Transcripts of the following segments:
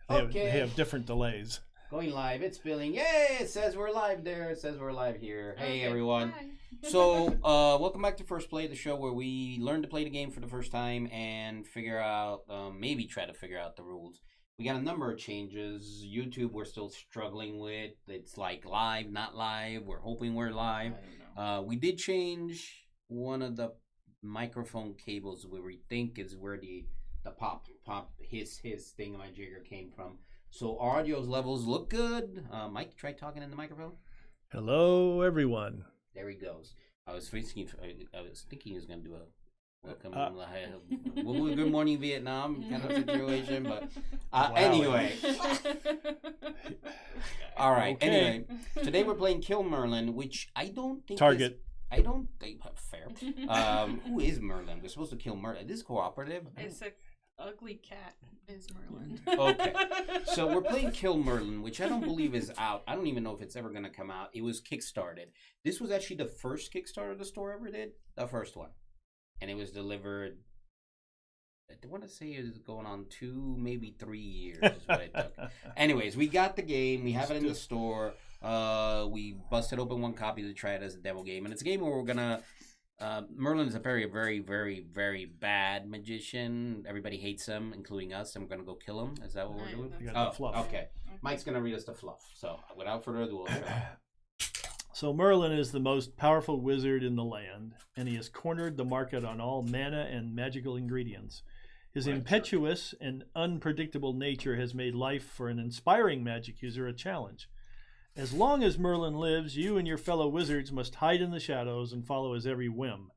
They have different delays. Going live. It's billing. Yay! It says we're live there. It says we're live here. Hey, Okay, everyone. hi. So, welcome back to First Play, the show where we learn to play the game for the first time and figure out, maybe try to figure out the rules. We got a number of changes. YouTube, we're still struggling with. It's like live, not live. We're hoping we're live. I don't know. We did change one of the microphone cables where we think is where the pop his thingamajigger came from. So audio's levels look good. Mike, try talking in the microphone. Hello, everyone. There he goes. I was thinking he was gonna do a welcome, good morning Vietnam kind of situation, but Wow. anyway. All right. Okay. Anyway, today we're playing Kill Merlin, which I don't think Target. I don't think fair. Who is Merlin? We're supposed to kill Merlin. This is cooperative. It's a ugly cat is Merlin. Okay. So we're playing Kill Merlin, which I don't believe is out. I don't even know if it's ever going to come out. It was kickstarted. This was actually the first Kickstarter the store ever did. The first one. And it was delivered, I want to say it was going on 2, maybe 3 years is what it took. Anyways, we got the game. We have it in the store. We busted open one copy to try it as a demo game. And it's a game where we're going to... Merlin is a very, very, very, very bad magician. Everybody hates him, including us. And we're going to go kill him. Is that what we're doing? You got the fluff. Okay. Mike's going to read us the fluff. So, without further ado, we'll try. So Merlin is the most powerful wizard in the land, and he has cornered the market on all mana and magical ingredients. His impetuous and unpredictable nature has made life for an inspiring magic user a challenge. As long as Merlin lives, you and your fellow wizards must hide in the shadows and follow his every whim.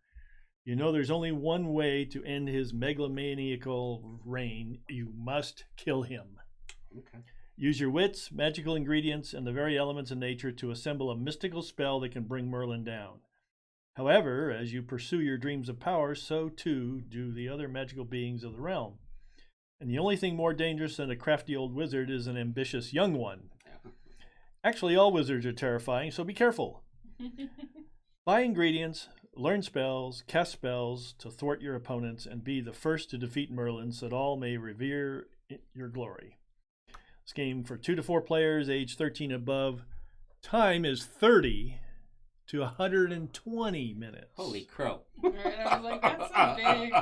You know there's only one way to end his megalomaniacal reign. You must kill him. Okay. Use your wits, magical ingredients, and the very elements of nature to assemble a mystical spell that can bring Merlin down. However, as you pursue your dreams of power, so too do the other magical beings of the realm. And the only thing more dangerous than a crafty old wizard is an ambitious young one. Actually, all wizards are terrifying, so be careful. Buy ingredients, learn spells, cast spells to thwart your opponents, and be the first to defeat Merlin so that all may revere your glory. This game for 2 to 4 players, age 13 and above. Time is 30 to 120 minutes. Holy crow. Right, I was like, that's a big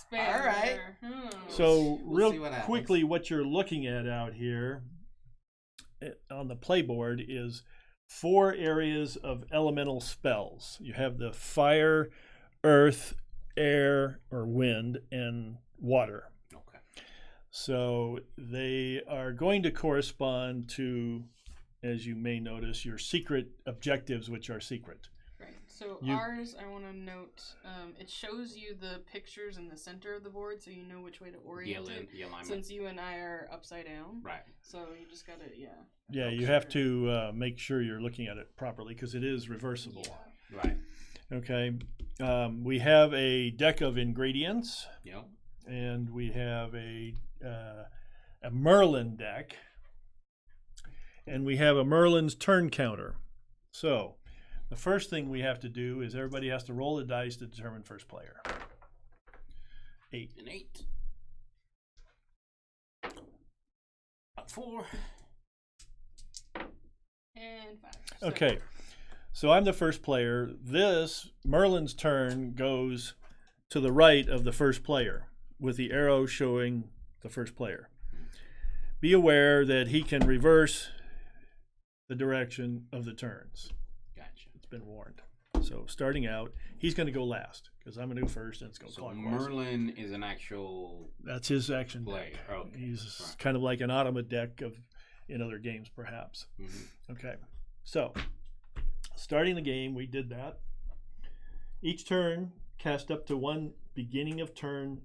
span. All right. There. So We'll see real what quickly, what you're looking at out here on the playboard is 4 areas of elemental spells. You have the fire, earth, air, or wind, and water. Okay. So they are going to correspond to, as you may notice, your secret objectives, which are secret. Right. So You- ours, I want to note, it shows you the pictures in the center of the board, so you know which way to orient it. The alignment. Since you and I are upside down, Right. so you just gotta, Yeah, you have to make sure you're looking at it properly because it is reversible. Right. Okay. We have a deck of ingredients, Yep. and we have a Merlin deck, and we have a Merlin's turn counter. So the first thing we have to do is everybody has to roll the dice to determine first player. 8. An 8. 4. and 5. Okay. So I'm the first player. This Merlin's turn goes to the right of the first player with the arrow showing the first player. Be aware that he can reverse the direction of the turns. Gotcha. It's been warned. So starting out, he's going to go last because I'm going to go first and it's going to So clockwise. Merlin is an actual That's his action player. deck. Okay. He's Right. kind of like an automa deck in other games, perhaps. Mm-hmm. Okay, so starting the game, we did that. Each turn cast up to one beginning of turn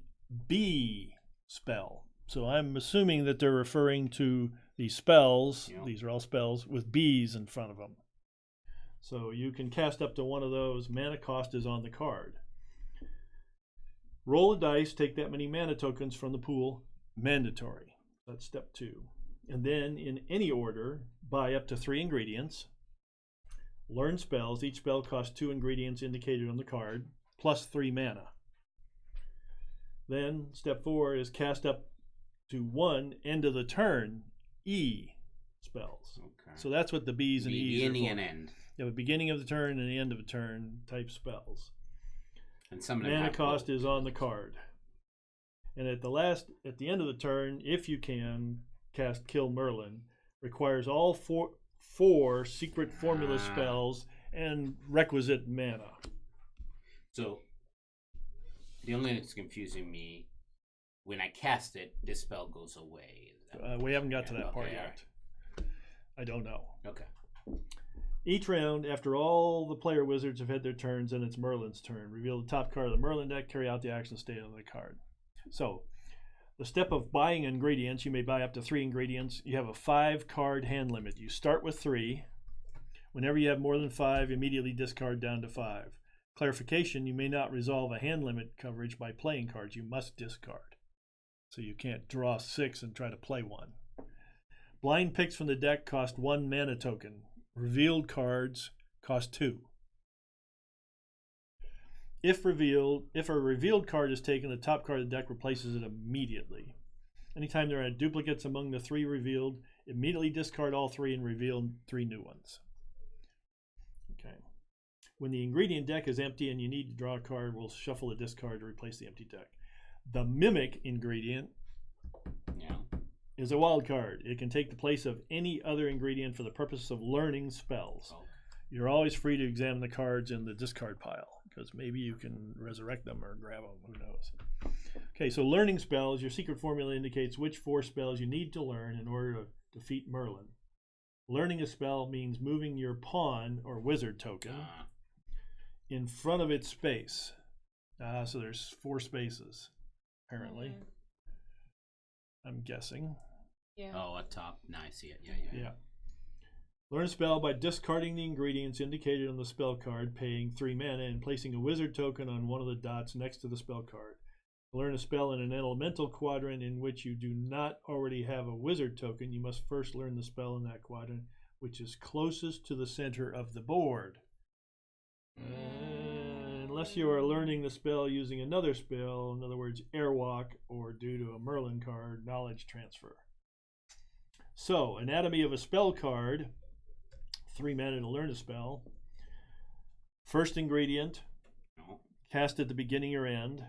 B spell. So I'm assuming that they're referring to these spells. Yeah. These are all spells with B's in front of them. So you can cast up to one of those. Mana cost is on the card. Roll a dice, take that many mana tokens from the pool. Mandatory. That's step 2. And then, in any order, buy up to 3 ingredients. Learn spells. Each spell costs 2 ingredients indicated on the card, plus 3 mana. Then, step 4 is cast up to 1 end of the turn E spells. Okay. So that's what the B's and E's beginning are for. and end. You have a beginning of the turn and the end of a turn type spells. And some of them Mana have cost both. is on the card. And at the end of the turn, if you can cast Kill Merlin, requires all four secret formula spells and requisite mana. So the only thing that's confusing me, when I cast it, this spell goes away. We haven't got to that part yet. Right. I don't know. Okay. Each round, after all the player wizards have had their turns, and it's Merlin's turn. Reveal the top card of the Merlin deck, carry out the action stated on the card. So, the step of buying ingredients, you may buy up to 3 ingredients. You have a 5-card hand limit. You start with 3. Whenever you have more than 5, immediately discard down to 5. Clarification, you may not resolve a hand limit coverage by playing cards. You must discard. So you can't draw 6 and try to play 1. Blind picks from the deck cost 1 mana token. Revealed cards cost 2. If a revealed card is taken, the top card of the deck replaces it immediately. Anytime there are duplicates among the 3 revealed, immediately discard all 3 and reveal 3 new ones. Okay. When the ingredient deck is empty and you need to draw a card, we'll shuffle a discard to replace the empty deck. The mimic ingredient is a wild card. It can take the place of any other ingredient for the purpose of learning spells. Oh. You're always free to examine the cards in the discard pile, because maybe you can resurrect them or grab them, who knows. Okay, so learning spells, your secret formula indicates which 4 spells you need to learn in order to defeat Merlin. Learning a spell means moving your pawn or wizard token in front of its space. So there's 4 spaces, apparently. I'm guessing. Yeah. Oh, up top. Nice. Yeah. Learn a spell by discarding the ingredients indicated on the spell card, paying 3 mana, and placing a wizard token on one of the dots next to the spell card. Learn a spell in an elemental quadrant in which you do not already have a wizard token. You must first learn the spell in that quadrant, which is closest to the center of the board. Unless you are learning the spell using another spell, in other words, Airwalk, or due to a Merlin card, knowledge transfer. So, anatomy of a spell card, 3 mana to learn a spell. First ingredient, cast at the beginning or end.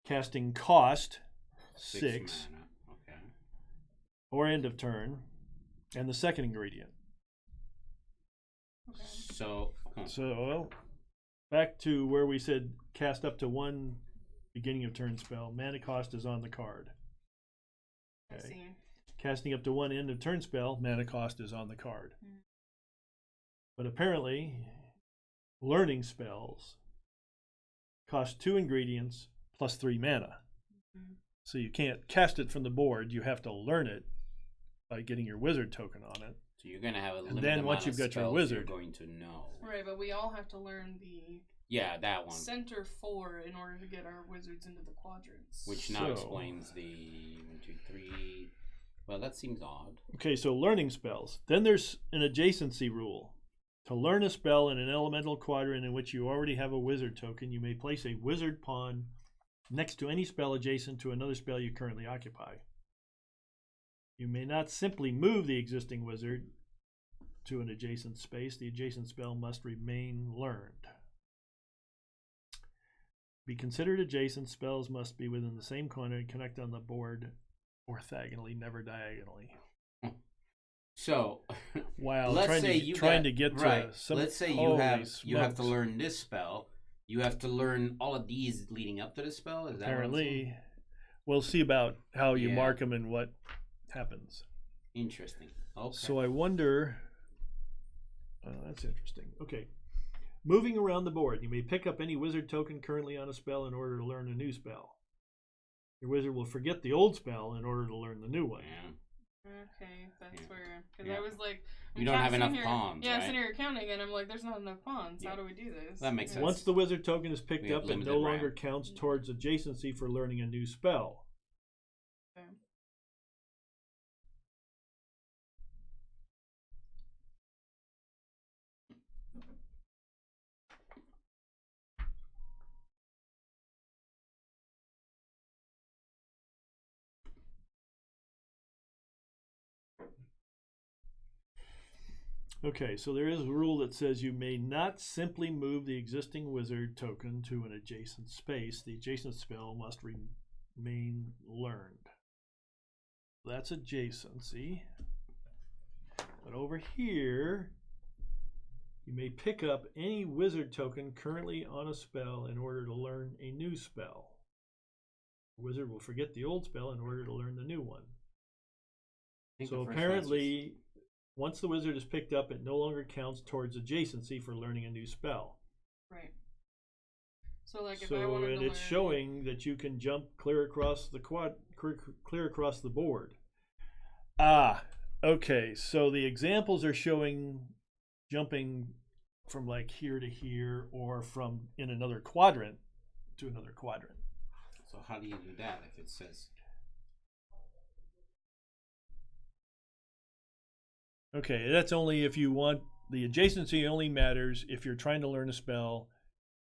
Casting cost, 6. Okay. Or end of turn. And the second ingredient. Okay. So, back to where we said cast up to 1 beginning of turn spell. Mana cost is on the card. I see. Casting up to 1 end of turn spell, mana cost is on the card. But apparently, learning spells cost 2 ingredients plus 3 mana. So you can't cast it from the board. You have to learn it by getting your wizard token on it. So you're going to have a limited then once amount you've of got your spells wizard, you're going to know. Right, but we all have to learn the that one. center 4 in order to get our wizards into the quadrants. Which now explains the 1, 2, 3. Well, that seems odd. Okay, so learning spells. Then there's an adjacency rule. To learn a spell in an elemental quadrant in which you already have a wizard token, you may place a wizard pawn next to any spell adjacent to another spell you currently occupy. You may not simply move the existing wizard to an adjacent space. The adjacent spell must remain learned. Be considered adjacent, spells must be within the same corner and connect on the board orthogonally, never diagonally. So, Wow, let's say you got, to get right. to some. Let's say you have to learn this spell. You have to learn all of these leading up to the spell. Is Apparently, that we'll see about how you mark them and what happens. Interesting. Okay. So I wonder. That's interesting. Okay. Moving around the board, you may pick up any wizard token currently on a spell in order to learn a new spell. Your wizard will forget the old spell in order to learn the new one. Okay, that's where. Because I was like, you don't have enough pawns. Yeah, right? I'm sitting here counting, and I'm like, there's not enough pawns. How do we do this? That makes sense. Once the wizard token is picked up, it no longer round. counts towards adjacency for learning a new spell. Okay. Okay, so there is a rule that says you may not simply move the existing wizard token to an adjacent space. The adjacent spell must remain learned. That's adjacency. But over here, you may pick up any wizard token currently on a spell in order to learn a new spell. The wizard will forget the old spell in order to learn the new one. So apparently, once the wizard is picked up, it no longer counts towards adjacency for learning a new spell. Right. So like if I wanted to and it's showing that you can jump clear across the clear across the board. Ah, okay. So the examples are showing jumping from like here to here, or from in another quadrant to another quadrant. So how do you do that if it says? Okay, that's only if you want the adjacency. Only matters if you're trying to learn a spell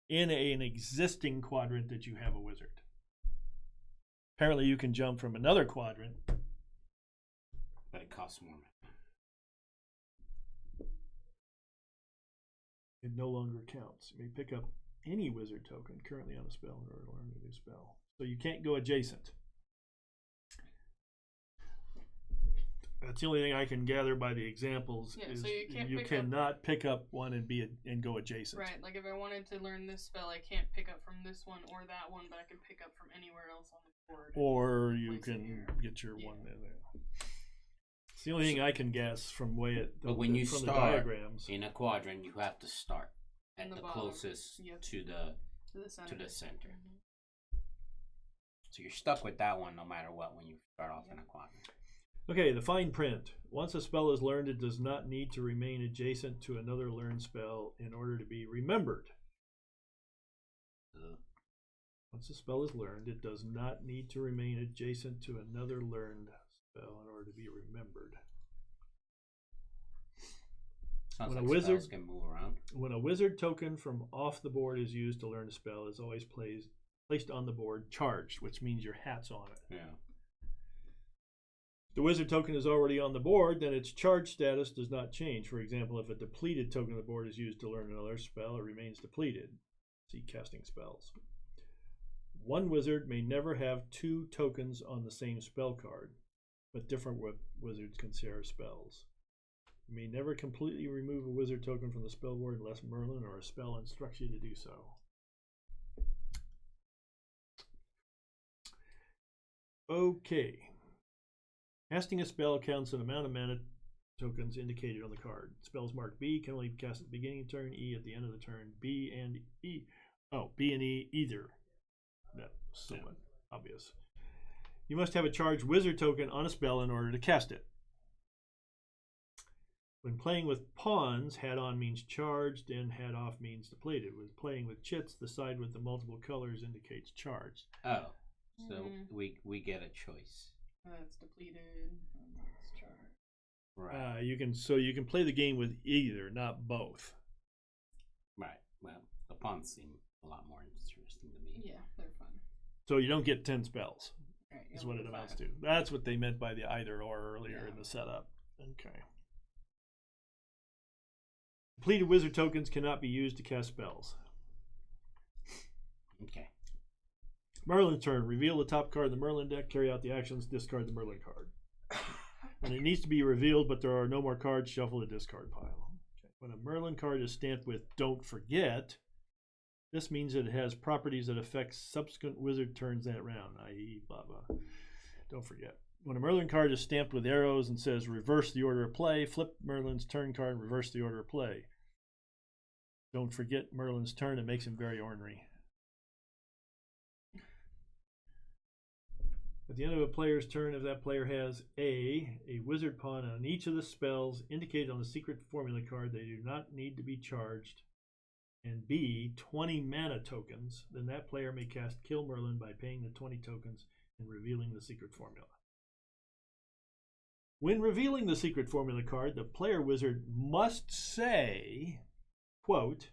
in an existing quadrant that you have a wizard. Apparently, you can jump from another quadrant, but it costs more. It no longer counts. You may pick up any wizard token currently on a spell in order to learn a new spell. So you can't go adjacent. That's the only thing I can gather by the examples. Yeah, is so you cannot pick up one and go adjacent. Right, like if I wanted to learn this spell, I can't pick up from this one or that one, but I can pick up from anywhere else on the board. Or you can get your one in there. It's the only thing I can guess from but when you from start the diagrams. In a quadrant, you have to start at the bottom. closest to the center. Mm-hmm. So you're stuck with that one no matter what when you start off in a quadrant. Okay, the fine print. Once a spell is learned, it does not need to remain adjacent to another learned spell in order to be remembered. Once a spell is learned, it does not need to remain adjacent to another learned spell in order to be remembered. Sounds like spells can move around. When a wizard token from off the board is used to learn a spell, it is always placed on the board charged, which means your hat's on it. Yeah. If the wizard token is already on the board, then its charge status does not change. For example, if a depleted token on the board is used to learn another spell, it remains depleted. See casting spells. One wizard may never have two tokens on the same spell card, but different wizards can share spells. You may never completely remove a wizard token from the spell board unless Merlin or a spell instructs you to do so. Okay. Casting a spell counts an amount of mana tokens indicated on the card. Spells marked B can only be cast at the beginning of the turn, E at the end of the turn, B and E. Oh, B and E either. That's somewhat obvious. You must have a charged wizard token on a spell in order to cast it. When playing with pawns, hat on means charged and hat off means depleted. When playing with chits, the side with the multiple colors indicates charged. Oh, so we get a choice. That's depleted. That's charged. Right. You can play the game with either, not both. Right. Well, the pawns seem a lot more interesting to me. Yeah, they're fun. So you don't get 10 spells. Right, is what it amounts to. That's what they meant by the either or earlier in the setup. Okay. Depleted wizard tokens cannot be used to cast spells. Okay. Merlin's turn. Reveal the top card of the Merlin deck. Carry out the actions. Discard the Merlin card. When it needs to be revealed, but there are no more cards, shuffle the discard pile. Okay. When a Merlin card is stamped with "Don't Forget," this means that it has properties that affect subsequent wizard turns that round, i.e., blah blah. Don't forget. When a Merlin card is stamped with arrows and says "Reverse the order of play," flip Merlin's turn card and reverse the order of play. Don't forget Merlin's turn. It makes him very ornery. At the end of a player's turn, if that player has a wizard pawn on each of the spells indicated on the secret formula card, they do not need to be charged, and B, 20 mana tokens, then that player may cast Kill Merlin by paying the 20 tokens and revealing the secret formula. When revealing the secret formula card, the player wizard must say, quote,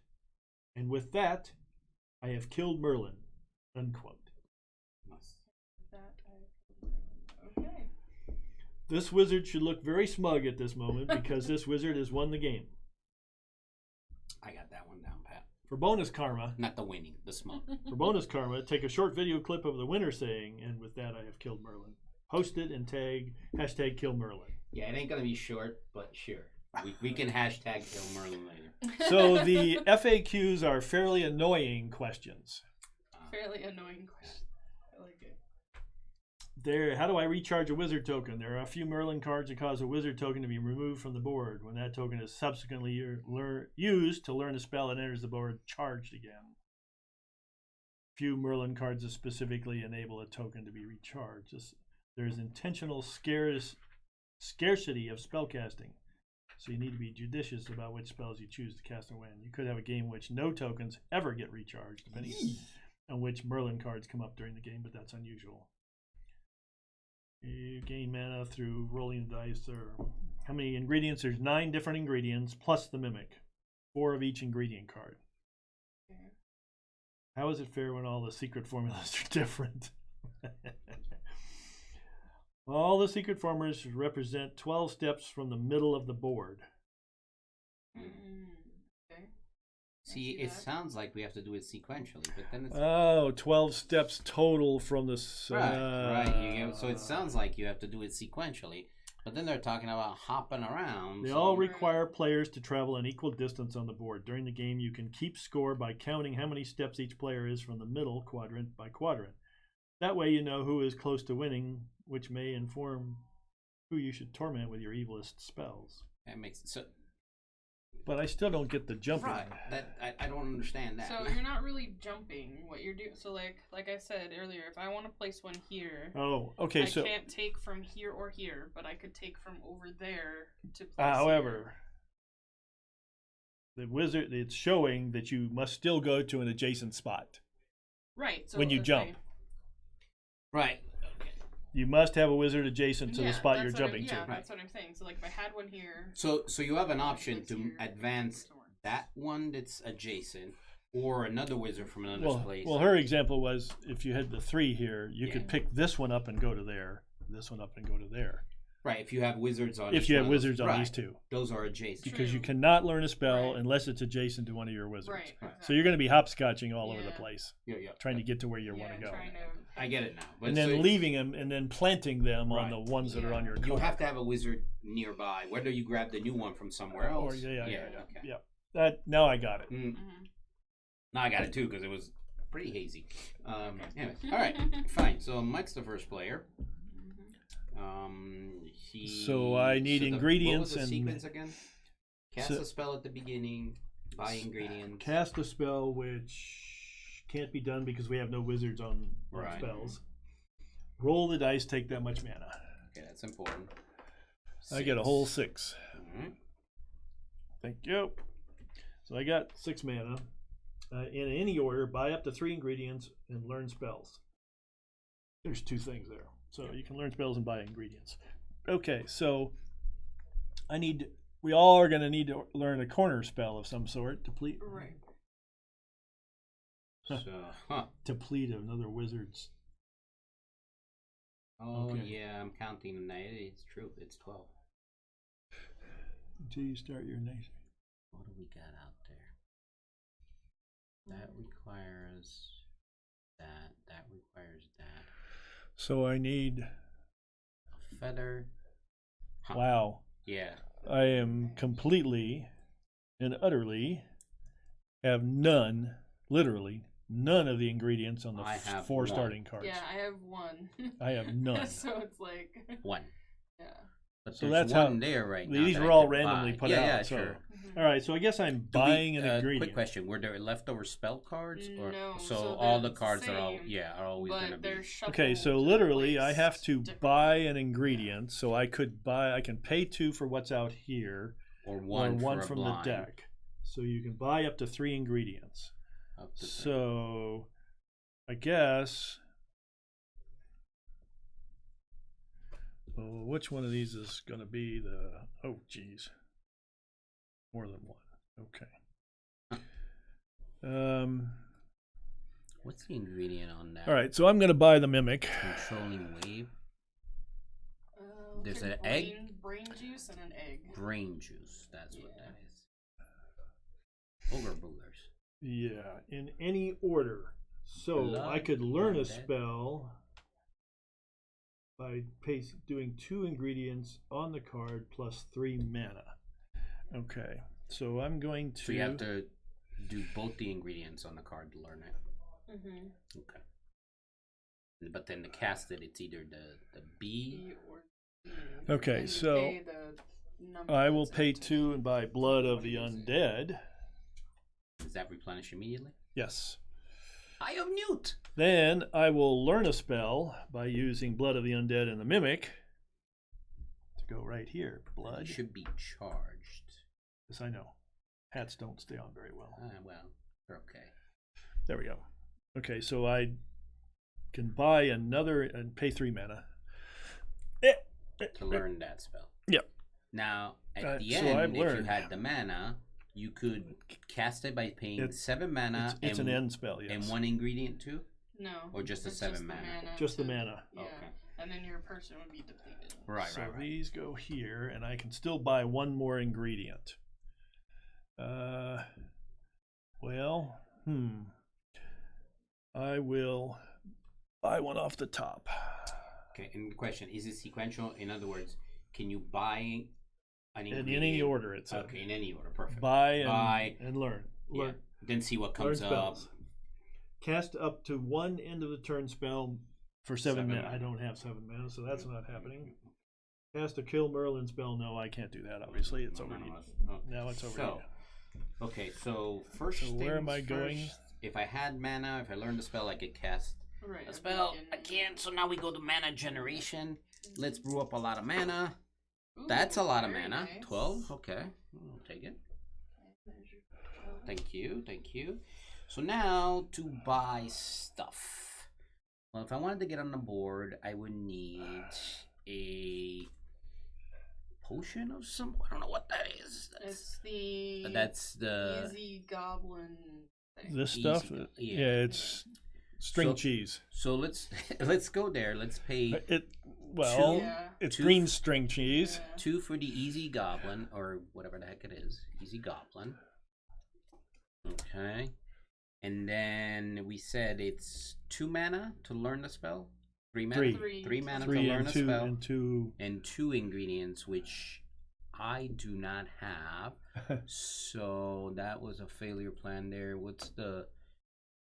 "And with that, I have killed Merlin," unquote. Okay. This wizard should look very smug at this moment because this wizard has won the game. I got that one down, Pat. For bonus karma, Not the winning, the smug. for bonus karma, take a short video clip of the winner saying, "And with that, I have killed Merlin." Post it and tag #KillMerlin. Yeah, it ain't gonna be short, but sure. We can hashtag Kill Merlin later. So the FAQs are fairly annoying questions. Fairly annoying question. I like it. How do I recharge a wizard token? There are a few Merlin cards that cause a wizard token to be removed from the board. When that token is subsequently used to learn a spell, it enters the board charged again. Few Merlin cards that specifically enable a token to be recharged. There's intentional scarcity of spellcasting, so you need to be judicious about which spells you choose to cast and when. You could have a game in which no tokens ever get recharged, depending on which Merlin cards come up during the game, but that's unusual. You gain mana through rolling the dice. Or how many ingredients? There's 9 different ingredients plus the mimic, 4 of each ingredient card. Okay. How is it fair when all the secret formulas are different? All the secret formulas represent 12 steps from the middle of the board. Okay. See, it sounds like we have to do it sequentially, but then it's... Oh, 12 steps total from the... Right. So it sounds like you have to do it sequentially, but then they're talking about hopping around. They all require players to travel an equal distance on the board. During the game, you can keep score by counting how many steps each player is from the middle quadrant by quadrant. That way you know who is close to winning, which may inform who you should torment with your evilest spells. That makes so. But I still don't get the jumping. Right. I don't understand that. So you're not really jumping. What you're doing. So like I said earlier, if I want to place one here. Oh, okay. I can't take from here or here, but I could take from over there to place. However, the wizard, it's showing that you must still go to an adjacent spot. Right. So when you jump. Right. You must have a wizard adjacent to the spot you're jumping to. Yeah, that's what I'm saying. So like if I had one here. So you have an option to advance that one that's adjacent, or another wizard from another place. Well, her example was if you had the 3 here, you could pick this one up and go to there, this one up and go to there. Right, if you have wizards on these two. Those are adjacent. Because you cannot learn a spell unless it's adjacent to one of your wizards. Right. Exactly. So you're going to be hopscotching all over the place. Yeah. Trying to get to where you want to go. I get it now. But and then leaving them and then planting them on the ones that are on your card. You have to have a wizard nearby, whether you grab the new one from somewhere else. Yeah. Now I got it. Mm-hmm. Now I got it too because it was pretty hazy. Anyway, all right, fine. So Mike's the first player. So I need ingredients what was the and sequence again. Cast a spell at the beginning. Buy ingredients. Cast a spell which can't be done because we have no wizards on spells. Roll the dice. Take that much mana. Okay, that's important. 6. I get a whole 6. Mm-hmm. Thank you. So I got 6 mana. In any order, buy up to 3 ingredients and learn spells. There's 2 things there. So you can learn spells and buy ingredients. Okay, so we all are going to need to learn a corner spell of some sort. Deplete. Right. Deplete another wizard's. Oh, yeah, I'm counting the night. It's true. It's 12. Until you start your next. What do we got out there? That requires that. That requires that. So I need a feather. Wow. Yeah. I am completely and utterly have literally none of the ingredients on the 4 starting cards. Yeah, I have 1. I have none. So it's like 1. Yeah. But so that's one how there right now. These were all randomly put out. Yeah, so. sure. All right, so I guess I'm buying an ingredient. Quick question: were there leftover spell cards, or no? So all the cards are always going to be. Okay, so literally, I have to buy an ingredient. So I can pay 2 for what's out here, or 1 from the deck. So you can buy up to 3 ingredients. So I guess. Which one of these is going to be the? Oh, geez. More than 1. Okay. What's the ingredient on that? All right, so I'm going to buy the mimic. Controlling wave. There's an egg. Brain juice and an egg. Brain juice. That's what that is. Ogre boogers. Yeah, in any order. So Blood I could learn a undead. spell by doing 2 ingredients on the card plus 3 mana. Okay, so I'm going to. So you have to do both the ingredients on the card to learn it. Mm-hmm. Okay. But then to cast it, it's either the B. or Okay, and so pay the number I will that's pay empty. 2 and buy Blood of the Undead. Does that replenish immediately? Yes. I am Newt. Then I will learn a spell by using Blood of the Undead and the Mimic to go right here. Blood. It should be charged. Yes, I know. Hats don't stay on very well. Well, they're okay. There we go. Okay, so I can buy another and pay 3 mana. To learn that spell. Yep. Now, at the so end, I've if you learned. had the mana, you could cast it by paying 7 mana It's an end spell, yes. and 1 ingredient too? No. Or just the it's 7 just mana? Just the mana. Yeah. Okay. And then your person would be depleted. Right, So right. these go here, and I can still buy 1 more ingredient. Well, I will buy one off the top. Okay, and the question, is it sequential? In other words, can you buy an In ingredient? any order, it's Okay, in any order, perfect. buy and learn. Yeah. Learn. Then see what Learn comes up. spells. Cast up to 1 end of the turn spell for 7 mana. I don't have 7 mana, so that's not happening. Cast a kill Merlin spell. No, I can't do that. Obviously, it's over. Now it's over. So, okay, so first So where am I things going? first, if I had mana, if I learned the spell, I could cast Right. a spell. I can't, so now we go to mana generation. Let's brew up a lot of mana. Ooh, That's a lot of very mana. nice. 12, okay. I'll take it. Thank you, thank you. So now to buy stuff. Well, if I wanted to get on the board, I would need a potion of some. I don't know what that is. It's the That's the easy goblin thing. This Easy. stuff, Yeah. it's string So- cheese. So let's go there. Let's pay Well, Yeah. it's two- green string cheese. Yeah. 2 for the easy goblin or whatever the heck it is. Easy goblin. Okay. And then we said it's 2 mana to learn the spell. 3 mana. Three. 3 mana 3 to learn and a 2 spell. and 2. And 2 ingredients, which I do not have. So that was a failure plan there. What's the?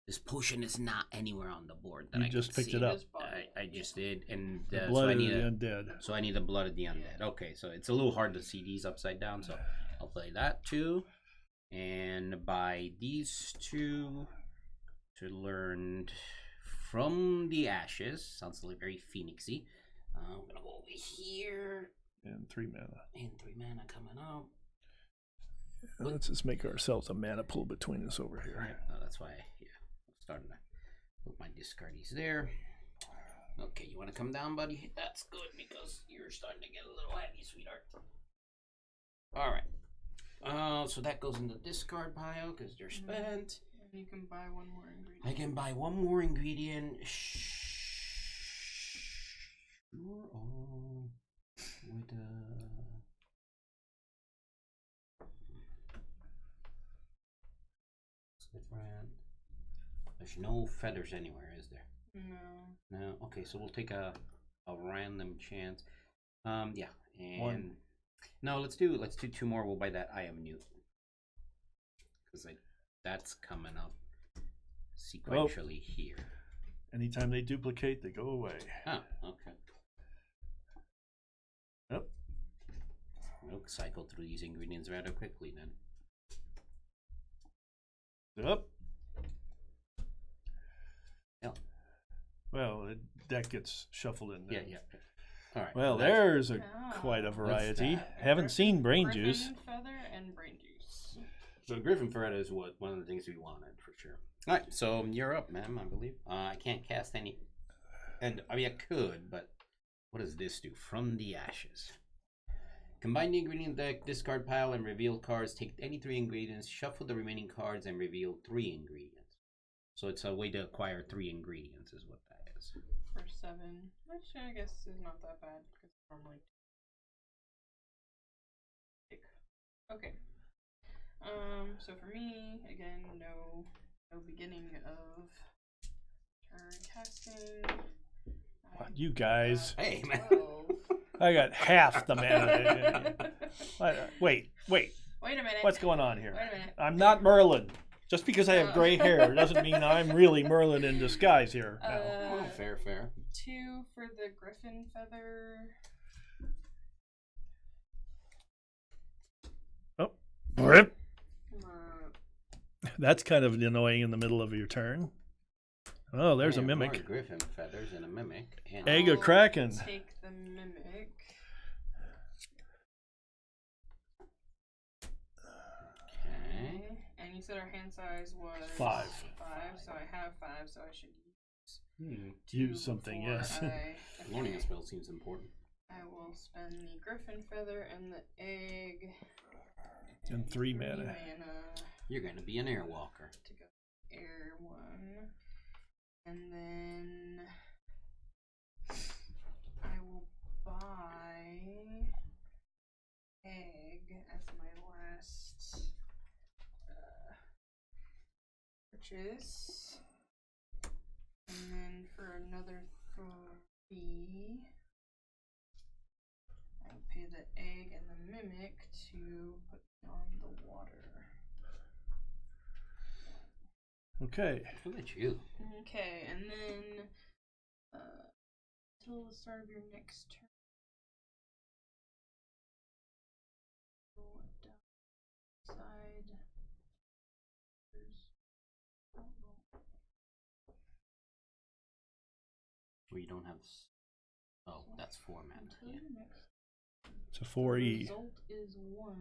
This potion is not anywhere on the board that You I just can picked see. it up. Just bought it. I just did, and The so blood I of need the a. undead. So I need the blood of the undead. Okay, so it's a little hard to see these upside down, so I'll play that too. And buy these 2 to learn from the ashes. Sounds like very phoenixy. I'm gonna go over here. And 3 mana. And 3 mana coming up. Let's just make ourselves a mana pool between us over here. No, that's why, yeah. I'm starting to put my discardies there. Okay, you want to come down, buddy? That's good because you're starting to get a little heavy, sweetheart. All right. So that goes in the discard pile because they're spent. And you can buy 1 more ingredient. I can buy 1 more ingredient. Sure. Oh, with different. There's no feathers anywhere, is there? No. No. Okay, so we'll take a random chance. Yeah, and 1. no, let's do 2 more. We'll buy that I am Newt because that's coming up sequentially here. Anytime they duplicate, they go away. Oh, okay. Yep. We'll cycle through these ingredients rather quickly then. Yep. Yeah. Well, that gets shuffled in there. Yeah. All right. Well, that's- there's Ah. quite a What's variety. that? Haven't seen brain Griffin juice. feather and brain juice. So Griffin Ferretta is one of the things we wanted for sure. All right, so you're up, ma'am. I believe. I can't cast any, and I mean I could, but what does this do? From the ashes. Combine the ingredient deck, discard pile, and reveal cards. Take any 3 ingredients, shuffle the remaining cards, and reveal 3 ingredients. So it's a way to acquire 3 ingredients, is what that is. for 7, which I guess is not that bad because it's normally. Okay. So for me, again, no beginning of turn casting. You guys. Hey, man. 12. I got half the mana. Wait. Wait a minute. What's going on here? Wait a minute. I'm not Merlin. Just because I have gray hair doesn't mean I'm really Merlin in disguise here. Oh, fair. 2 for the griffin feather. Oh, rip. That's kind of annoying in the middle of your turn. Oh, there's a mimic. More griffin feathers and a mimic. And Egg of Kraken. Take the mimic. Okay. And you said our hand size was 5. 5, so I have 5, so I should Use something, yes. Learning a spell seems important. I will spend the griffin feather and the egg. And 3 mana. You're going to be an airwalker. To go air 1. And then I will buy egg as my last purchase. And then for another 3, I'll pay the egg and the mimic to put on the water. Okay. Look at you. Okay, and then till the start of your next turn. Roll it down side. Well, you don't have. Oh, that's 4 mana. Yeah. It's a 4E. The result is 1.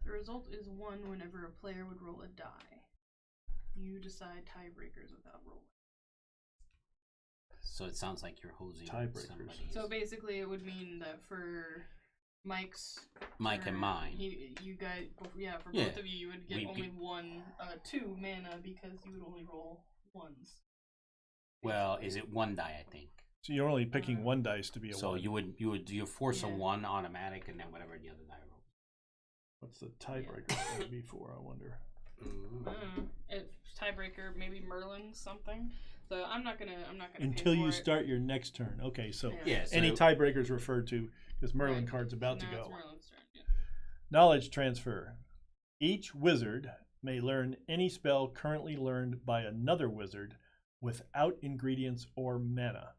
The result is 1 whenever a player would roll a die. You decide tiebreakers without rolling. So it sounds like you're hosing Tiebreakers. somebody. So basically, it would mean that for Mike and mine. you guys, for Yeah. both of you, you would get only 2 mana because you would only roll 1s. Well, is it 1 die? I think. So you're only picking 1 dice to be a 1. So you force a 1 automatic, and then whatever the other die rolls. What's the tiebreaker going to be for, I wonder? If tiebreaker, maybe Merlin something. So I'm not gonna. Until you start your next turn. Okay, so Yeah, so any tiebreakers referred to because Merlin card's about to Now go. it's Merlin's turn. Yeah. Knowledge transfer. Each wizard may learn any spell currently learned by another wizard without ingredients or mana.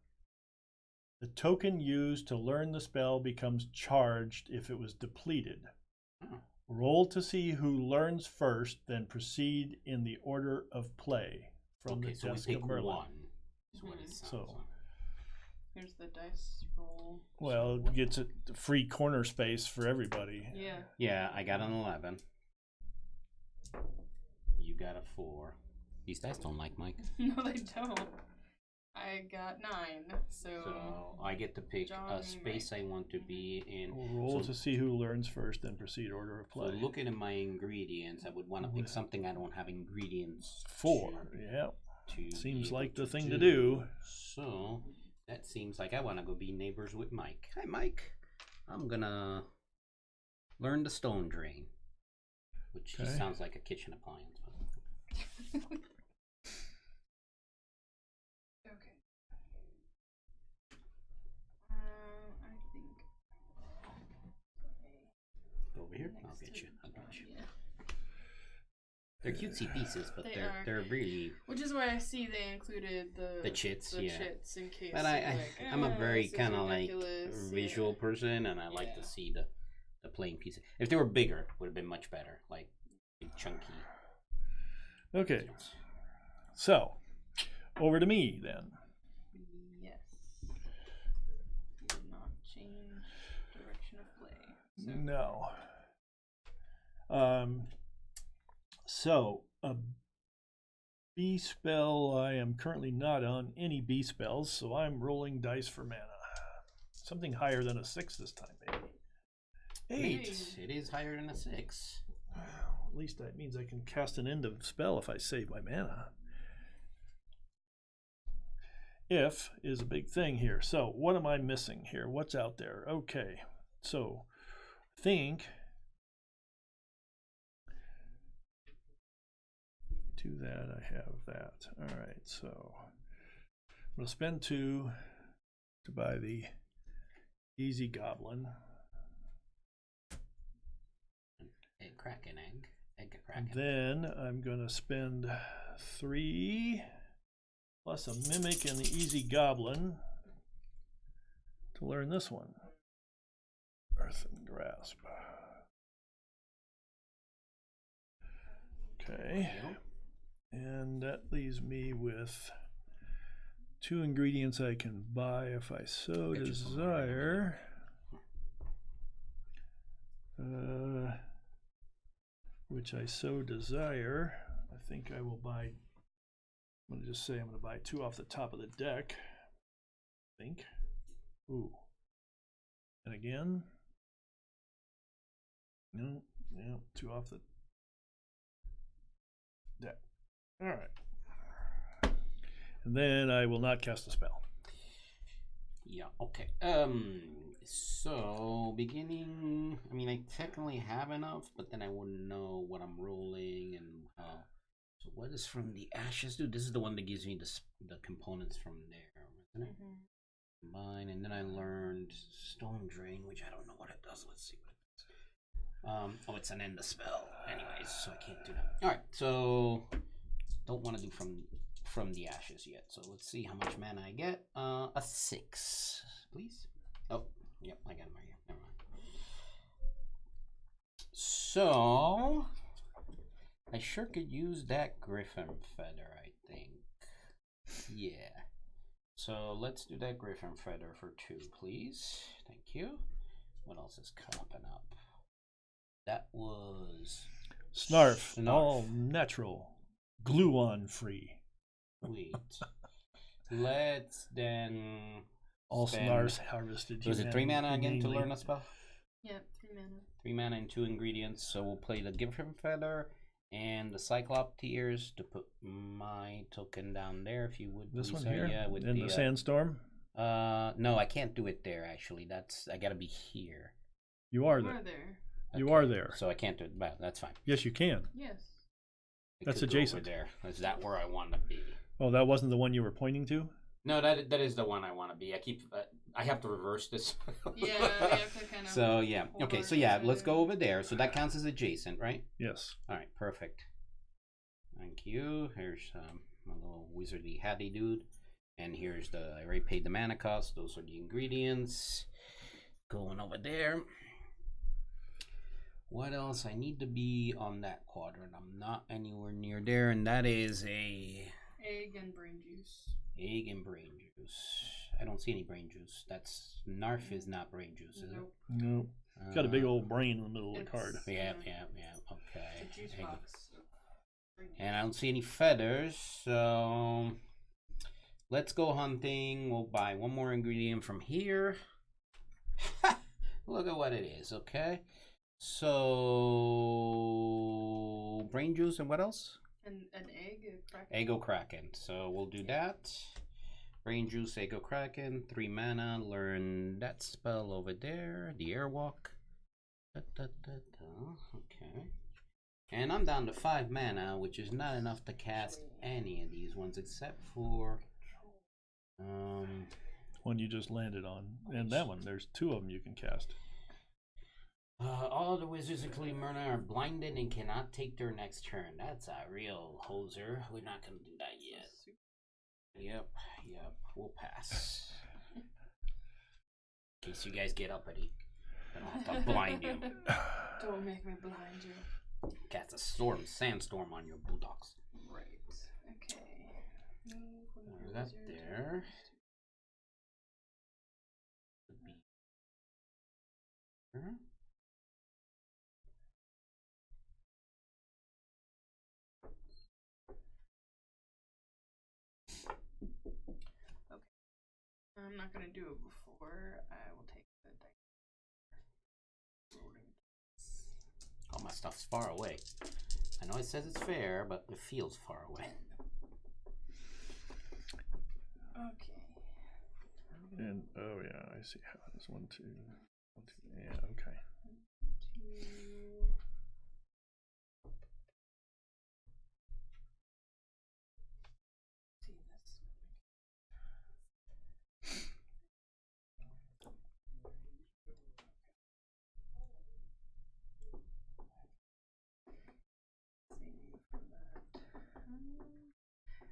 The token used to learn the spell becomes charged if it was depleted. Roll to see who learns first, then proceed in the order of play from the so we desk pick of Merlin. 1. Is what it sounds So, like. Here's the dice roll. well, it gets a free corner space for everybody. Yeah. Yeah, I got an 11. You got a 4. These dice don't like Mike. No, they don't. I got 9, so I get to pick John, a space I want to be in. Roll to see who learns first, then proceed order of play. So looking at my ingredients, I would want to pick something I don't have ingredients 4. Yeah. to Seems be like able the thing to do. So that seems like I want to go be neighbors with Mike. Hi, Mike. I'm gonna learn the stone drain, which Okay. sounds like a kitchen appliance. okay. I think Over here, I'll next get to you. I'll get you. Yeah. They're cutesy pieces, but They they're are. they're really. Which is why I see they included the chits, the yeah. chits in case. But I'm a very kind of like ridiculous. visual person, and I like to Yeah. see the plain pieces. If they were bigger, would have been much better, like big chunky. Okay. So, over to me then. Yes. Did not change direction of play. So. No. So, a B spell, I am currently not on any B spells, so I'm rolling dice for mana. Something higher than a 6 this time, maybe. 8. It is higher than a 6. At least that means I can cast an end of spell if I save my mana. if is a big thing here. So what am I missing here? What's out there? Okay, so I think to that I have that. All right, so I'm going to spend 2 to buy the easy goblin. Egg Kraken, egg Kraken. Then I'm going to spend 3 plus a mimic and the easy goblin to learn this one. Earthen grasp. Okay. And that leaves me with 2 ingredients I can buy if I so desire. Which I so desire. I think I will buy, I'm going to just say I'm going to buy 2 off the top of the deck. I think. Ooh. And again. No, 2 off the deck. All right. And then I will not cast a spell. Yeah, okay. So beginning, I mean, I technically have enough, but then I wouldn't know what I'm rolling and how. So what is from the ashes do? This is the one that gives me the components from there, isn't it? Combine, and then I learned Stone Drain, which I don't know what it does. Let's see what it does. Oh, it's an end of spell, anyways, so I can't do that. All right, so don't want to do from the ashes yet. So let's see how much mana I get. A 6, please. Oh, yep, I got it right here. Never mind. So I sure could use that Griffin feather, I think. Yeah. So let's do that Griffin feather for 2, please. Thank you. What else is coming up? That was Snarf. All natural. Glue on free. Wait. Let's then all snarfs harvested. Was it 3 mana again to learn a spell? Yep, 3 mana. 3 mana and 2 ingredients. So we'll play the Griffin feather and the Cyclop tears to put my token down there, if you would. This one Lisa. here, yeah, with in the sandstorm. No, I can't do it there. Actually, I gotta be here. You are there. You are there. So I can't do it. But that's fine. Yes, you can. Yes. That's adjacent. There. Is that where I want to be? Oh, that wasn't the one you were pointing to? No, that is the one I want to be. I have to reverse this. Yeah, you have to kind of. So yeah, okay. So yeah, let's go over there. So that counts as adjacent, right? Yes. All right, perfect. Thank you. Here's my little wizardy hatty dude, and here's I already paid the mana cost. Those are the ingredients. Going over there. What else? I need to be on that quadrant. I'm not anywhere near there, and that is a egg and brain juice. Egg and brain juice. I don't see any brain juice. That's Narf is not brain juice, is Nope. it? Nope. It's got a big old brain in the middle of the card. Yeah. Okay. It's a juice box. And I don't see any feathers, so let's go hunting. We'll buy 1 more ingredient from here. Look at what it is, okay? So brain juice and what else? And an egg, a kraken. Eggo Kraken. So we'll do that. Brain juice, Eggo Kraken, 3 mana. Learn that spell over there. The Airwalk. Okay. And I'm down to 5 mana, which is not enough to cast any of these ones except for one you just landed on, and that one. There's 2 of them you can cast. All the wizards, including Merlin, are blinded and cannot take their next turn. That's a real hoser. We're not going to do that yet. Yep. We'll pass. In case you guys get uppity, I don't have to blind you. Don't make me blind you. Cast a sandstorm on your bulldogs. Right. Okay. There's that there. I'm not going to do it before. I will take the deck. All my stuff's far away. I know it says it's fair, but it feels far away. Okay. I see how it is. 1, 2, 1, 2. Yeah, okay. 2. See this.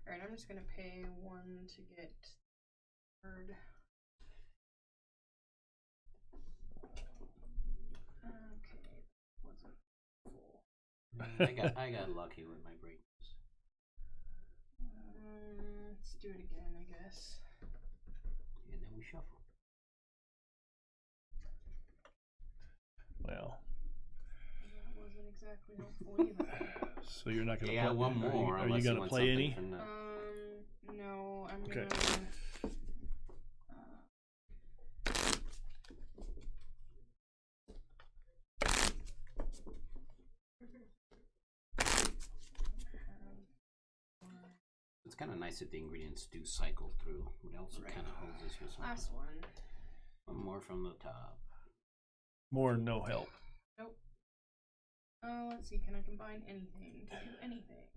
Alright, I'm just gonna pay 1 to get third. Okay, wasn't full. I got lucky with my breaks. Let's do it again, I guess. And then we shuffle. Well. That wasn't exactly helpful either. So you're not going to play one more. Are you going to play any? No, I'm okay. gonna. It's kind of nice that the ingredients do cycle through. It also kind of hoses you something. Last one. One more from the top. More no help. Nope. Let's see. Can I combine anything to do anything?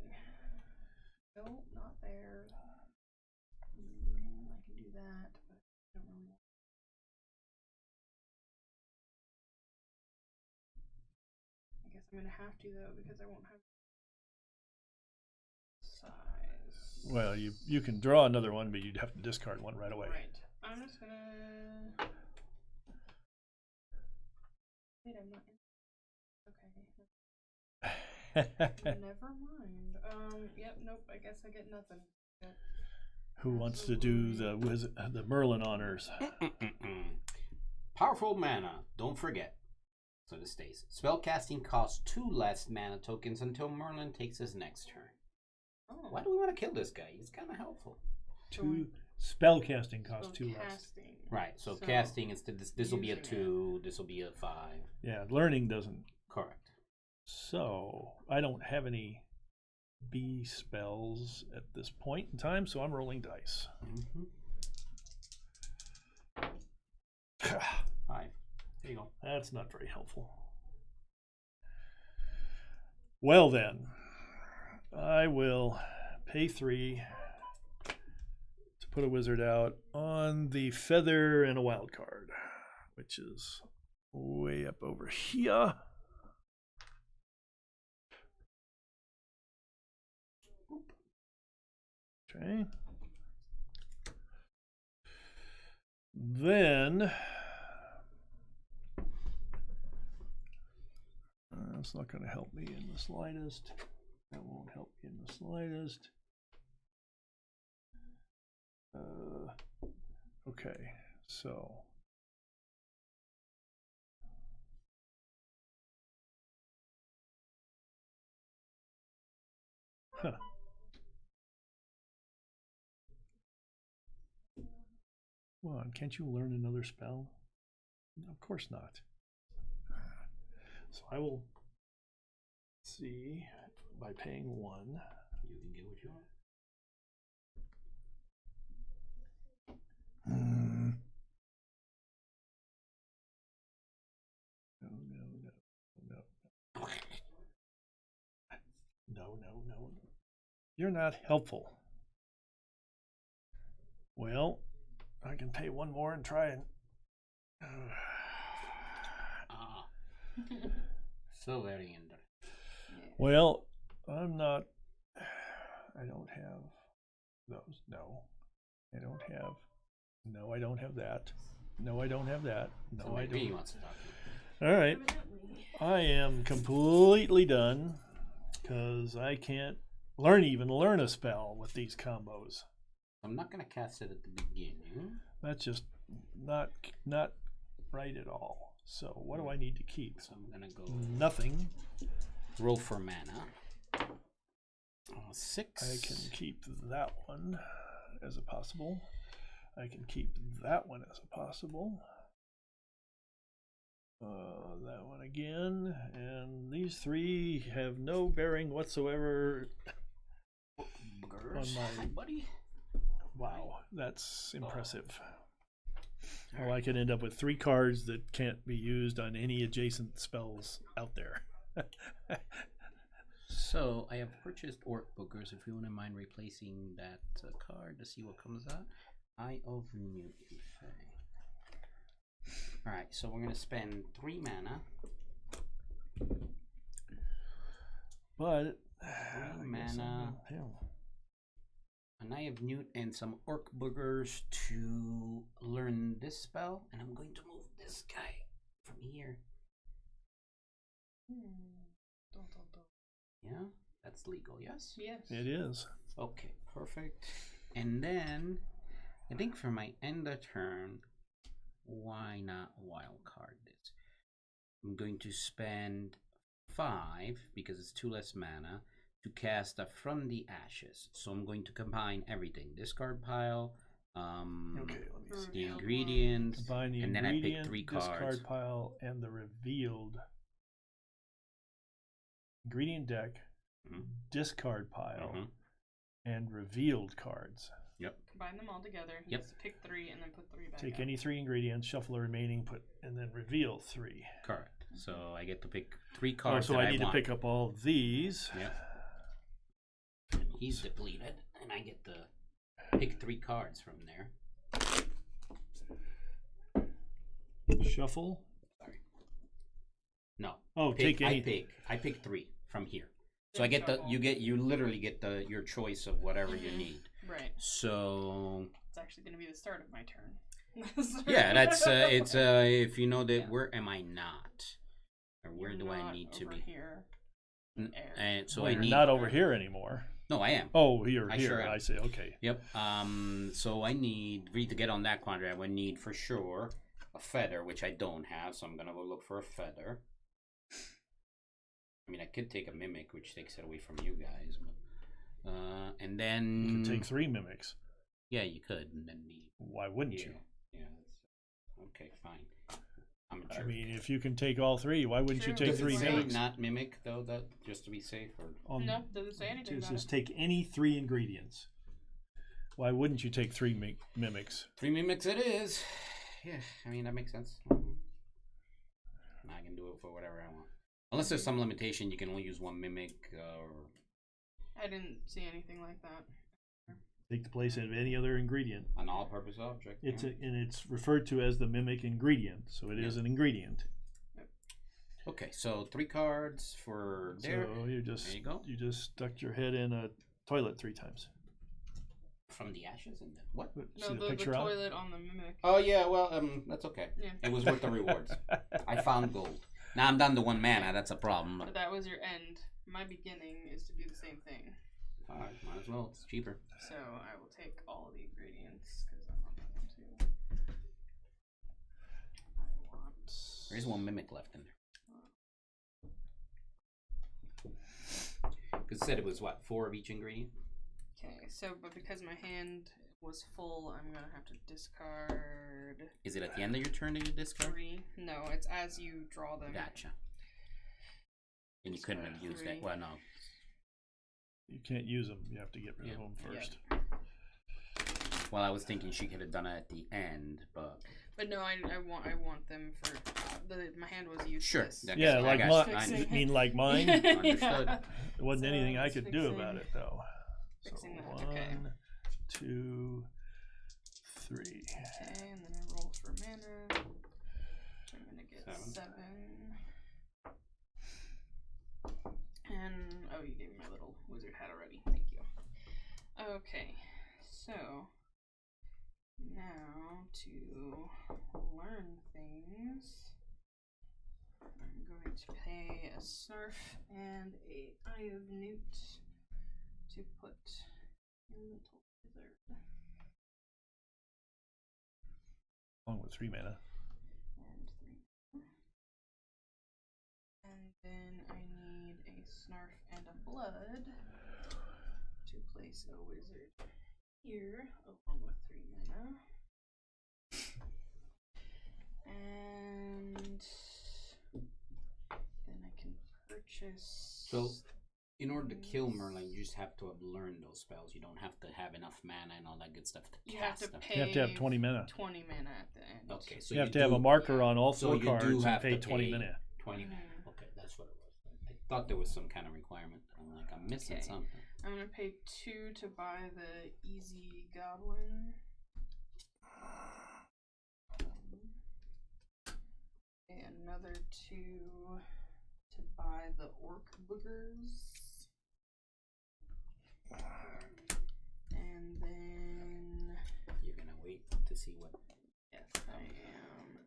Nope, not there. I can do that, but I don't really. I guess I'm gonna have to though because I won't have size. Well, you can draw another one, but you'd have to discard one right away. Right. I'm just gonna. Wait, I'm not. Okay. Never mind. Yep. Nope. I guess I get nothing. Yep. Who wants to do the Merlin honors? Powerful mana. Don't forget. So this stays. Spellcasting costs 2 less mana tokens until Merlin takes his next turn. Oh. Why do we want to kill this guy? He's kind of helpful. 2 spellcasting costs 2 less. Right. So casting instead. This will be a 2. This will be a 5. Yeah. Learning doesn't. Correct. So I don't have any B spells at this point in time, so I'm rolling dice. 5. There you go. That's not very helpful. Well then, I will pay 3 to put a wizard out on the feather and a wild card, which is way up over here. Okay. Then that's not going to help me in the slightest. That won't help me in the slightest. Okay, so Come on, can't you learn another spell? Of course not. So I will see by paying 1. You can get what you want. No. You're not helpful. Well, I can pay 1 more and try and. So very interesting. Well, I'm not. I don't have those. No, I don't have. No, I don't have that. No, I don't have that. No, so I don't. He wants to talk to you. All right. I am completely done because I can't learn a spell with these combos. I'm not going to cast it at the beginning. That's just not right at all. So what do I need to keep? So I'm going to go nothing. Roll for mana. 6. I can keep that one as a possible. I can keep that one as a possible. That one again. And these 3 have no bearing whatsoever on my... buddy. Wow, that's impressive. Oh, I could end up with 3 cards that can't be used on any adjacent spells out there. So I have purchased Orc Bookers. If you wouldn't mind replacing that card to see what comes out. Eye of Newt. Alright, so we're going to spend 3 mana. But 3 mana. An Eye of Newt and some Orc Boogers to learn this spell. And I'm going to move this guy from here. Yeah, that's legal, yes? Yes. it is. Okay, perfect. And then, I think for my end of turn, why not wild card this? I'm going to spend 5, because it's 2 less mana, to cast a From the Ashes. So I'm going to combine everything. Discard pile, Okay, let me see. the ingredients, Combine the and then I pick ingredient, 3 cards. discard pile, and the revealed ingredient deck, discard pile, and revealed cards. Yep. Combine them all together. He Yep. has to pick 3 and then put 3 back Take out. any 3 ingredients, shuffle the remaining, and then reveal 3. Correct. So I get to pick 3 cards. So that I need want. to pick up all of these. Yep. He's depleted, and I get to pick 3 cards from there. Shuffle. Sorry. No. Oh, take I anything. pick 3 from here. So I get you literally get your choice of whatever you need. Right. So It's actually going to be the start of my turn. yeah, that's it's if you know that where am I not, or where You're do I not need to over be? Here. And so Well, I you're need not over here anymore. No, I am. Oh, you're I here. sure am. I see. Okay. Yep. So I need to get on that quandary. I would need for sure a feather, which I don't have. So I'm gonna go look for a feather. I mean, I could take a mimic, which takes it away from you guys. But, and then You can take 3 mimics. Yeah, you could, and then Why wouldn't you? Yeah. That's, okay, fine. I'm a jerk. I mean, if you can take all 3, why wouldn't you True. take Does 3 it say mimics? not mimic though? That just to be safe, or No, doesn't say anything about Just it. take any 3 ingredients. Why wouldn't you take 3 mimics? 3 mimics it is. Yeah, I mean that makes sense. I can do it for whatever I want, unless there's some limitation. You can only use 1 mimic, or I didn't see anything like that. Take the place of any other ingredient. an all-purpose object. It's yeah. and it's referred to as the mimic ingredient, so it is an ingredient. Okay, so 3 cards for there. So There you go. you just stuck your head in a toilet 3 times. From the ashes and then what? No, See the picture on it? toilet on the mimic. Oh yeah, well that's okay. Yeah. It was worth the rewards. I found gold. Now I'm down to 1 mana. That's a problem. But that was your end. My beginning is to do the same thing. Alright, might as well. It's cheaper. So I will take all of the ingredients because I want them to. I want. There is 1 mimic left in there. Because it said it was what, 4 of each ingredient? Okay, so but because my hand was full, I'm gonna have to discard Is it at the end of your turn that you discard? 3. No, it's as you draw them. Gotcha. And you couldn't have used that. 3. Well, no. You can't use them. You have to get rid of them first. Well, I was thinking she could have done it at the end, but But no, I want them for my hand was useless. sure. Yeah, I like got you. mine. I mean, like mine. Understood. Yeah. There wasn't So anything I it's could do about fixing- it, though. fixing so that, okay. 1, 2, 3. Okay, and then I roll for mana. I'm gonna get 7. And oh, you gave me my little wizard hat already. Thank you. Okay, so now to learn things, I'm going to pay a snarf and a eye of newt to put in the wizard. Along with 3 mana. And 3. And then I need a snarf and a blood to place a wizard here, along with 3 mana. And then I can purchase. So, In order to kill Merlin, you just have to have learned those spells. You don't have to have enough mana and all that good stuff to cast them. You have to have 20 mana. 20 mana at the end. Okay, so you have to have a marker on all four you cards do have and pay to 20 pay mana. 20 mana. Okay, that's what it was. I thought there was some kind of requirement. I'm like, I'm missing something. I'm going to pay 2 to buy the easy goblin. And another 2 to buy the orc boogers. And then... You're going to wait to see what... Yes, I am.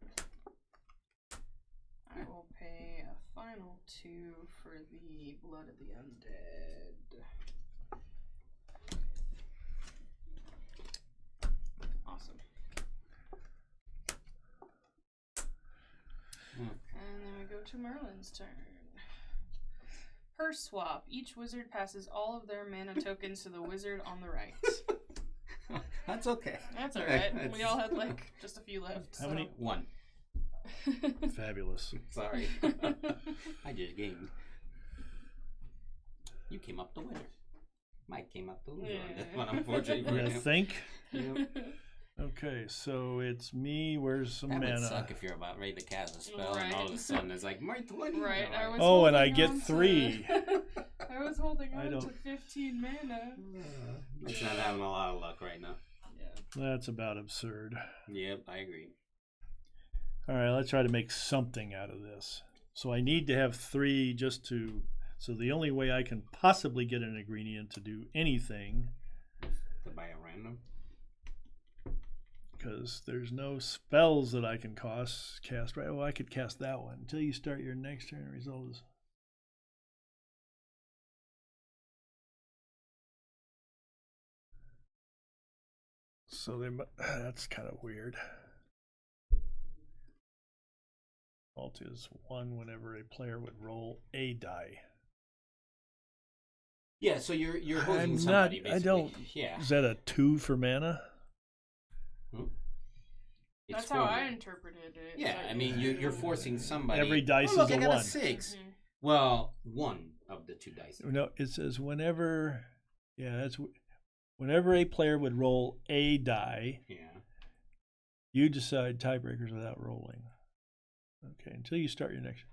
I will pay a final 2 for the Blood of the Undead. Awesome. And then we go to Merlin's turn. Purse swap. Each wizard passes all of their mana tokens to the wizard on the right. That's okay. That's alright. We all had like just a few left. How many? 1. Fabulous. Sorry. I just gamed. You came up the winner. Mike came up the loser on this one, unfortunately for him. You think? Yep. Okay, so it's me. Where's some That mana? would suck if you're about ready to cast a spell and all of a sudden it's like, my 20. Right. And I get 3. I was holding on to 15 mana. It's not having a lot of luck right now. Yeah. That's about absurd. Yep, I agree. All right, let's try to make something out of this. So I need to have 3 just to... So the only way I can possibly get an ingredient to do anything... To buy a random? Because there's no spells that I can cast. Right? Well, I could cast that one. Until you start your next turn, result is... So that's kind of weird. Alt is 1 whenever a player would roll a die. Yeah, so you're holding somebody, basically. I don't. Yeah. Is that a 2 for mana? That's how I interpreted it. Yeah, I mean you're forcing somebody. Every dice is look, a I got 1. A 6. Mm-hmm. Well, 1 of the 2 dice. No, it says whenever. Yeah, that's whenever a player would roll a die. Yeah. You decide tiebreakers without rolling. Okay, until you start your next.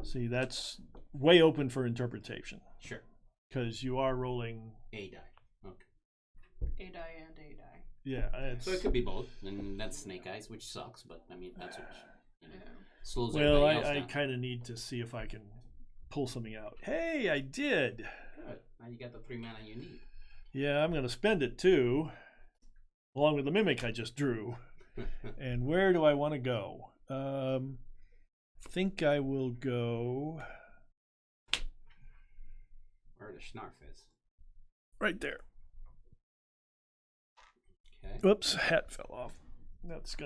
See, that's way open for interpretation. Sure. Because you are rolling a die. Okay. A die and a die. Yeah. So it could be both, and that's Snake Eyes, which sucks, but I mean that's what slows well, everybody else down. I kind of need to see if I can pull something out. Hey, I did. Good. Now you got the 3 mana you need. Yeah, I'm going to spend it too, along with the mimic I just drew. And where do I want to go? Think I will go where the Snarf is. Right there. Okay. Whoops, hat fell off. That's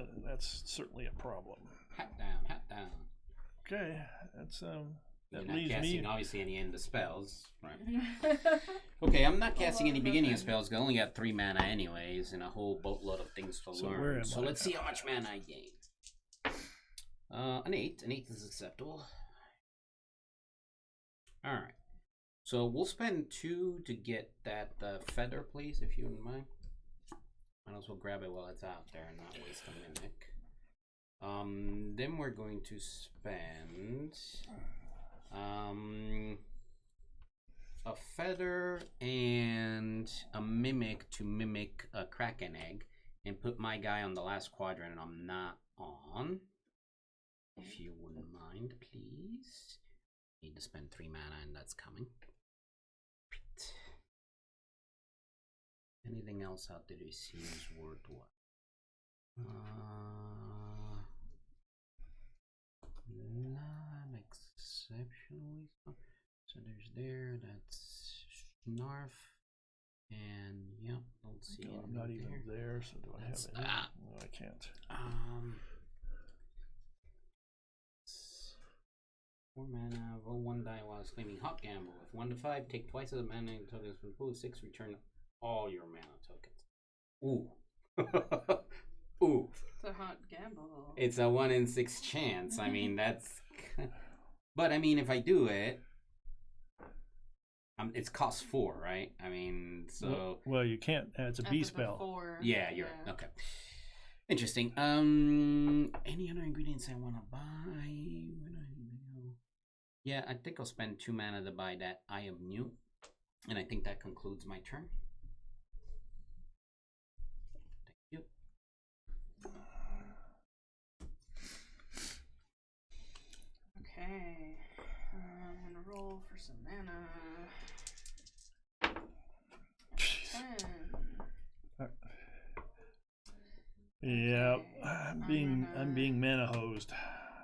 certainly a problem. Hat down. Okay, that's You're that not leaves casting, me. obviously, any end of spells, right? Okay, I'm not casting any beginning of spells. 'Cause I only got 3 mana anyways, and a whole boatload of things to learn. So let's see how much mana I gain. An 8. An 8 is acceptable. All right. So we'll spend 2 to get that feather, please, if you wouldn't mind. Might as well grab it while it's out there and not waste a mimic. Then we're going to spend a feather and a mimic to mimic a kraken egg, and put my guy on the last quadrant, and I'm not on. If you wouldn't mind, please. Need to spend 3 mana, and that's coming. Anything else out there that seems worthwhile? Not exceptionally. So there's that's Snarf, and yep, don't see it. I'm not even there, so do I have it? No, I can't. 4 mana, roll 1 die while it's claiming Hot Gamble. If 1 to 5, take twice as mana tokens from the pool. 6, return all your mana tokens. Ooh. Ooh. It's a hot gamble. It's a 1 in 6 chance. I mean, that's... But, I mean, if I do it, It's cost 4, right? I mean, so well, you can't. It's a B spell. 4. yeah, you're right. Okay. Interesting. Any other ingredients I want to buy? Yeah, I think I'll spend 2 mana to buy that Eye of Newt, and I think that concludes my turn. Thank you. Okay. I'm gonna roll for some mana. 10. Yeah, Okay, I'm being mana hosed.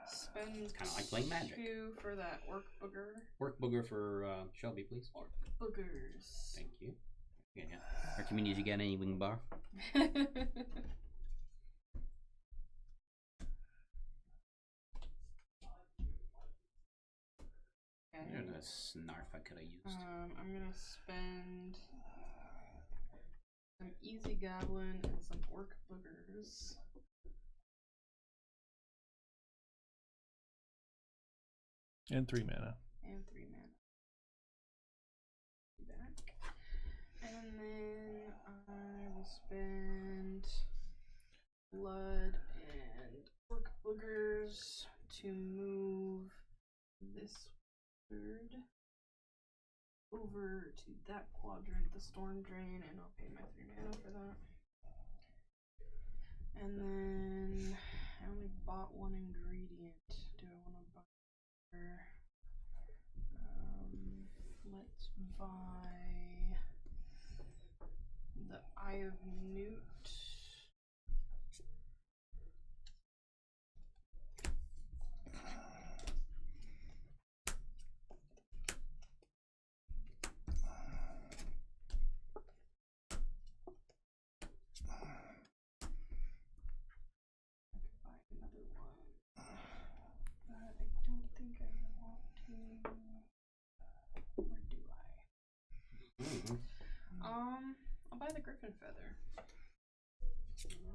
Spend Kind of like playing Magic. 2 for that work booger. Work booger for Shelby, please. Work boogers. Thank you. Yeah. Archimedes, you got any wing bar? There's a snarf I could have used. I'm gonna spend some easy goblin and some orc boogers. And 3 mana. And 3 mana. Back. And then I will spend blood and orc boogers to move this wizard over to that quadrant, the storm drain, and I'll pay my 3 mana for that. And then I only bought 1 ingredient. Do I want to buy? Let's buy the Eye of Newt. I'll buy the Griffin Feather.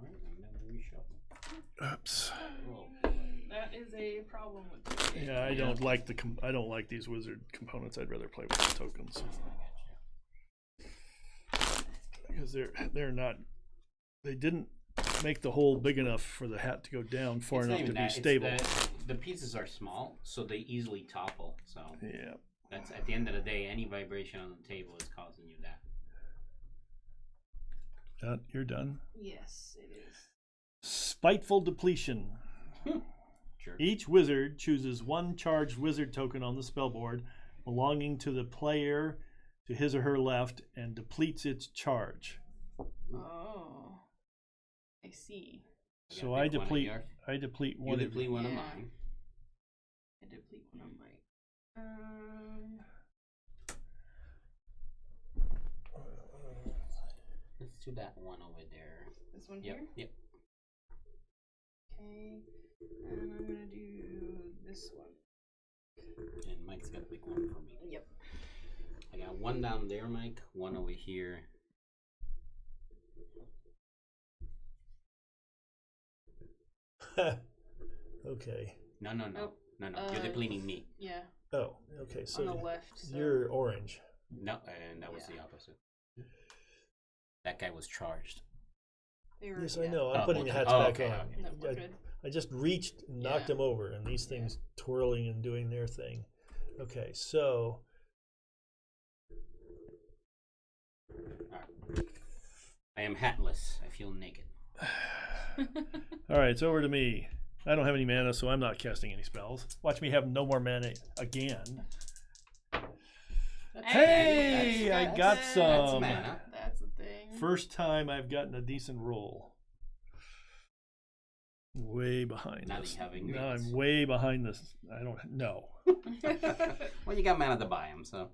Alright, and then we shuffle. Oops. That is a problem with this. Yeah, I don't like I don't like these wizard components. I'd rather play with the tokens because they're not. They didn't make the hole big enough for the hat to go down far enough to be stable. The pieces are small, so they easily topple. So yeah, that's at the end of the day, any vibration on the table is causing you that. You're done. Yes, it is. Spiteful Depletion. Sure. Each wizard chooses 1 charged wizard token on the spell board belonging to the player to his or her left and depletes its charge. Oh, I see. So I deplete one. You deplete one of mine. I deplete one of mine. Let's do that one over there. This one here? Yep. Okay. And I'm gonna do this one. And Mike's got a big one for me. Yep. I got 1 down there, Mike. 1 over here. Okay. No. Nope. No. You're depleting me. Yeah. Oh, okay. So on the left. So. You're orange. No, and that was the opposite. That guy was charged. Yes, I know. I'm putting the hats back on. No, we're good. I just reached and knocked him over, and these things twirling and doing their thing. Okay, so. Right. I am hatless. I feel naked. All right, it's over to me. I don't have any mana, so I'm not casting any spells. Watch me have no more mana again. Hey, I got some. That's a thing. First time I've gotten a decent roll. Way behind now this. That you have now I'm way behind this. I don't know. Well, you got mana to buy him, so.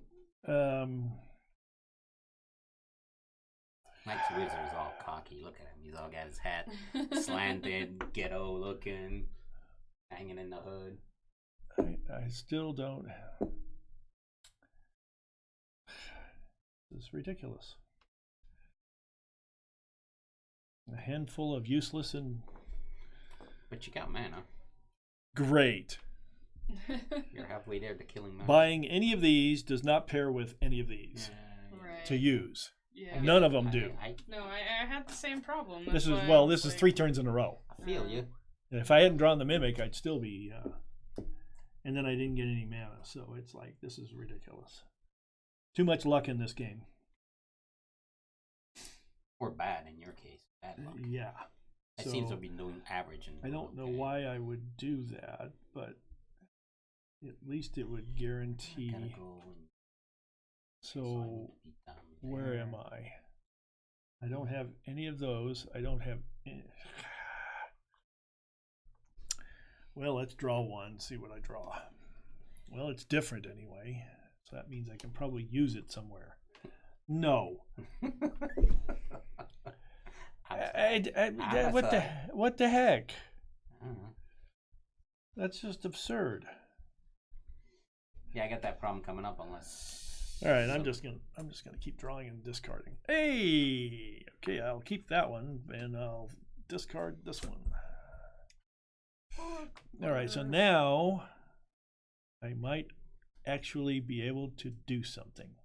Mike's wizard is all cocky. Look at him. He's all got his hat slanted, ghetto looking, hanging in the hood. I still don't. This is ridiculous. A handful of useless and. But you got mana. Great. You're halfway there to killing Merlin. Buying any of these does not pair with any of these Right. to use. Yeah. None of them do. No, I had the same problem. This is That's why I well. was This is like, 3 turns in a row. I feel you. And if I hadn't drawn the mimic, I'd still be. And then I didn't get any mana, so it's like this is ridiculous. Too much luck in this game. Or bad in your case. Bad luck. Yeah. It So, seems to be doing average. And I don't know okay. why I would do that, but at least it would guarantee. I gotta go and- So I need to be down where there. am I? I don't have any of those. I don't have. Well, let's draw one. See what I draw. Well, it's different anyway, so that means I can probably use it somewhere. No. What the heck? I don't know. That's just absurd. Yeah, I got that problem coming up unless. All right, I'm just gonna keep drawing and discarding. Hey, okay, I'll keep that one and I'll discard this one. All right, so now I might actually be able to do something.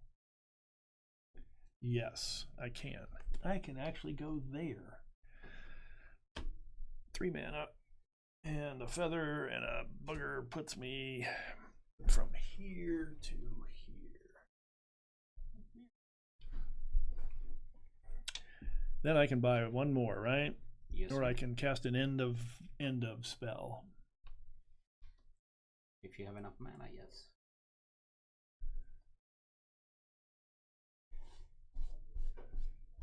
Yes, I can. I can actually go there. 3 mana and a feather and a booger puts me from here to here. Then I can buy one more, right? Yes, Or sir. I can cast an end of spell. If you have enough mana, yes.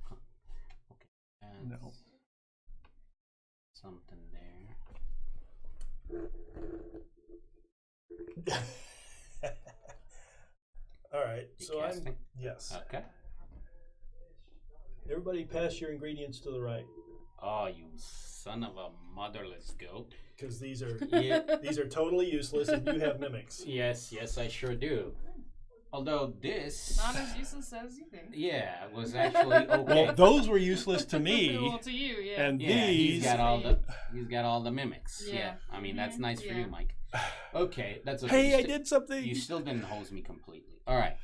Huh. Okay. And No. something there. All right. You So casting? yes. Okay. Everybody pass your ingredients to the right Oh, you son of a motherless goat. because these are Yeah. these are totally useless and you have mimics. Yes, I sure do. Although this, Not as useless as you think. yeah, was actually okay. Well, those were useless to me. Well, to you, yeah. And yeah, these he's got all the mimics. Yeah, Yeah. I mean that's Mhm, nice for yeah. you, Mike. Okay, that's okay. Hey, I did something. You still didn't hose me completely. All right.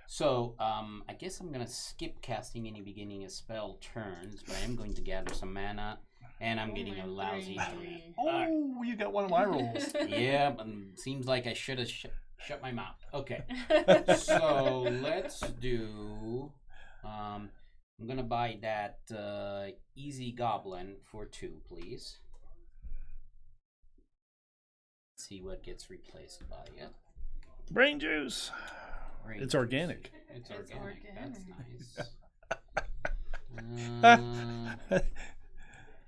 So, I guess I'm gonna skip casting any beginning of spell turns, but I am going to gather some mana, and I'm getting a lousy 3. Oh, you got one of my rolls. Yeah, but seems like I should have shut my mouth. Okay. So let's do. I'm gonna buy that easy goblin for 2, please. See what gets replaced by it. Brain juice. Great. It's organic. It's It's organic. That's organic. nice.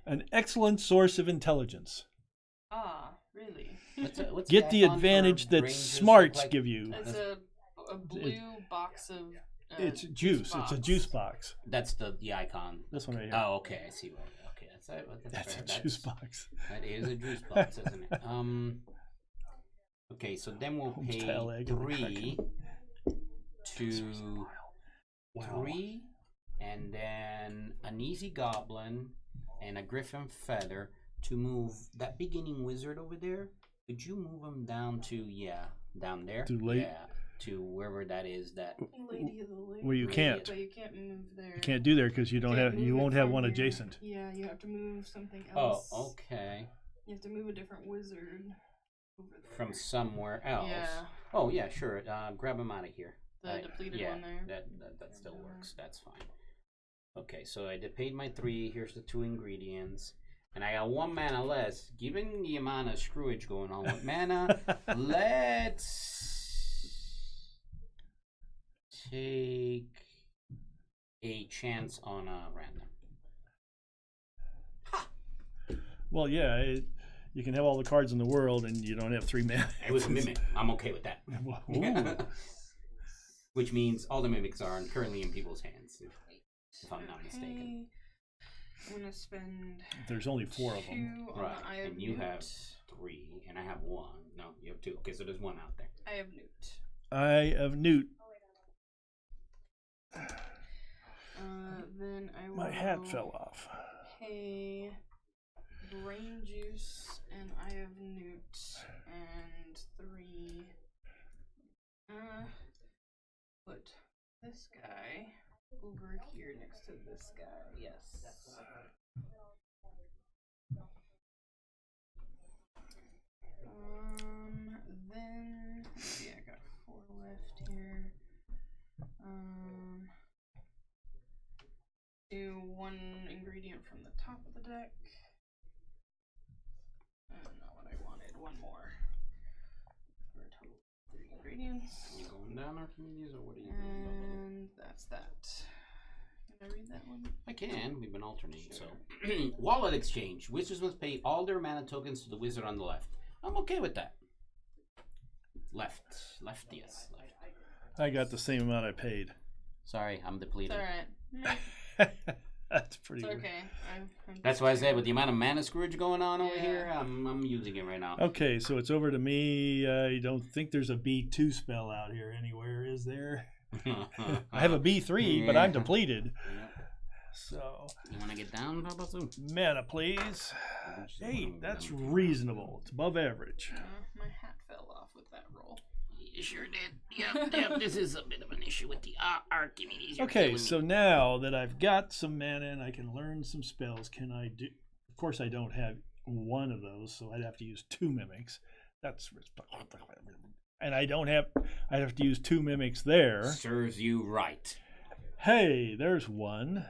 An excellent source of intelligence. Ah, really? What's Get the icon for advantage that brain juice smarts look like? give you. It's a blue box of. It's juice. It's a juice box. That's the icon. This one right here. Oh, okay. I see what. Okay, That's fair. a juice box. That is a juice box, isn't it? Okay, so then we'll pay Homestyle egg and 3 to Wow. 3, and then an easy goblin and a griffin feather to move that beginning wizard over there. Could you move him down to down there? To late- Yeah, to wherever that is. That Lady of the Lake. Well, you can't. But you can't move there. You can't do there because you don't have. You won't have one adjacent. Yeah, you have to move something oh, else. okay, You have to move a different wizard over there. from somewhere else. Yeah, Oh yeah, sure. Grab him out of here. the depleted yeah, one there. that still works. That's fine. Okay, so I paid my 3. Here's the 2 ingredients, and I got 1 mana less. Given the amount of screwage going on with mana, let's take a chance on a random. Well, yeah. You can have all the cards in the world and you don't have 3 mana. It was a mimic. I'm okay with that. Ooh. Which means all the mimics are currently in people's hands, if I'm not mistaken. I'm gonna spend There's only 4 of 2 them. on Right, the Eye of and you Newt. have 3, and I have 1. No, you have 2. Okay, so there's 1 out there. I have Newt. Eye of Newt. Then I will My hat fell off. pay Brain Juice and Eye of Newt and 3 this guy over here next to this guy. Yes. Then let's see, I got 4 left here. Do 1 ingredient from the top of the deck. Not what I wanted. 1 more. For a total of 3 ingredients. You going down, Archimedes, or what are you And doing? that's that. Can I read that one? I can. We've been alternating. Sure. So, wallet exchange. Wizards must pay all their mana tokens to the wizard on the left. I'm okay with that. Left, yes, left. I got the same amount I paid. Sorry, I'm depleted. It's alright. That's pretty It's good. okay. That's why I said with the amount of mana scrooge going on over here, I'm using it right now. Okay, so it's over to me. I don't think there's a B2 spell out here anywhere, is there? I have a B3, but I'm depleted. Yeah. So, you want to get down, Papa? mana, please. 8, that's reasonable. It's above average. My hat fell off with that roll. You sure did. Yep, this is a bit of an issue with the Archimedes. Okay, so now that I've got some mana and I can learn some spells, can I do... Of course, I don't have 1 of those, so I'd have to use 2 mimics. That's... And I don't have... I'd have to use 2 mimics there. Serves you right. Hey, there's 1.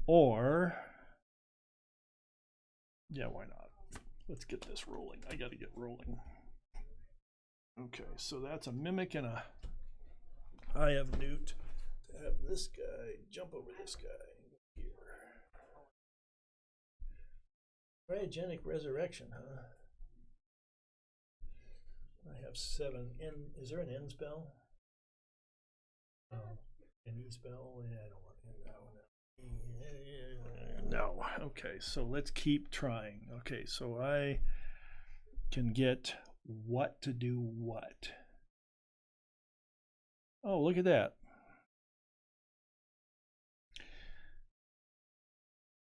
Or... Yeah, why not? Let's get this rolling. I gotta get rolling. Okay, so that's a mimic and a Eye of Newt. To have this guy jump over this guy here. Cryogenic resurrection, huh? I have 7. Is there an end spell? An E spell? Yeah, I don't want no. Okay, so let's keep trying. Okay, so I can get what to do what. Oh, look at that.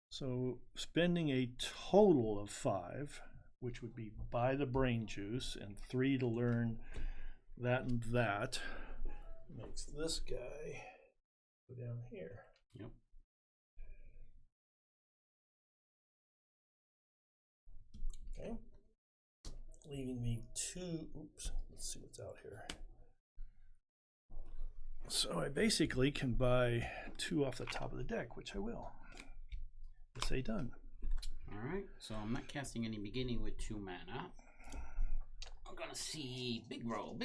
So spending a total of 5, which would be buy the brain juice, and 3 to learn that and that, makes this guy go down here. Yep. Okay. Leaving me 2. Oops. Let's see what's out here. So I basically can buy 2 off the top of the deck, which I will. Say done. All right. So I'm not casting any beginning with 2 mana. I'm gonna see big roll.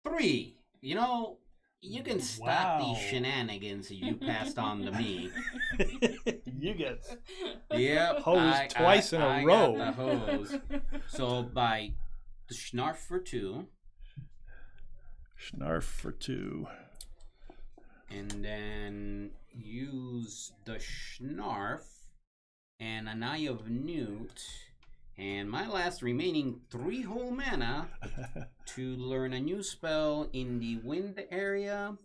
3. You know, you can stop these shenanigans you passed on to me. You get hosed twice in a row. Got the hose. So by the Schnarf for 2. Schnarf for 2. And then use the Schnarf and an Eye of Newt. And my last remaining 3 whole mana to learn a new spell in the wind area.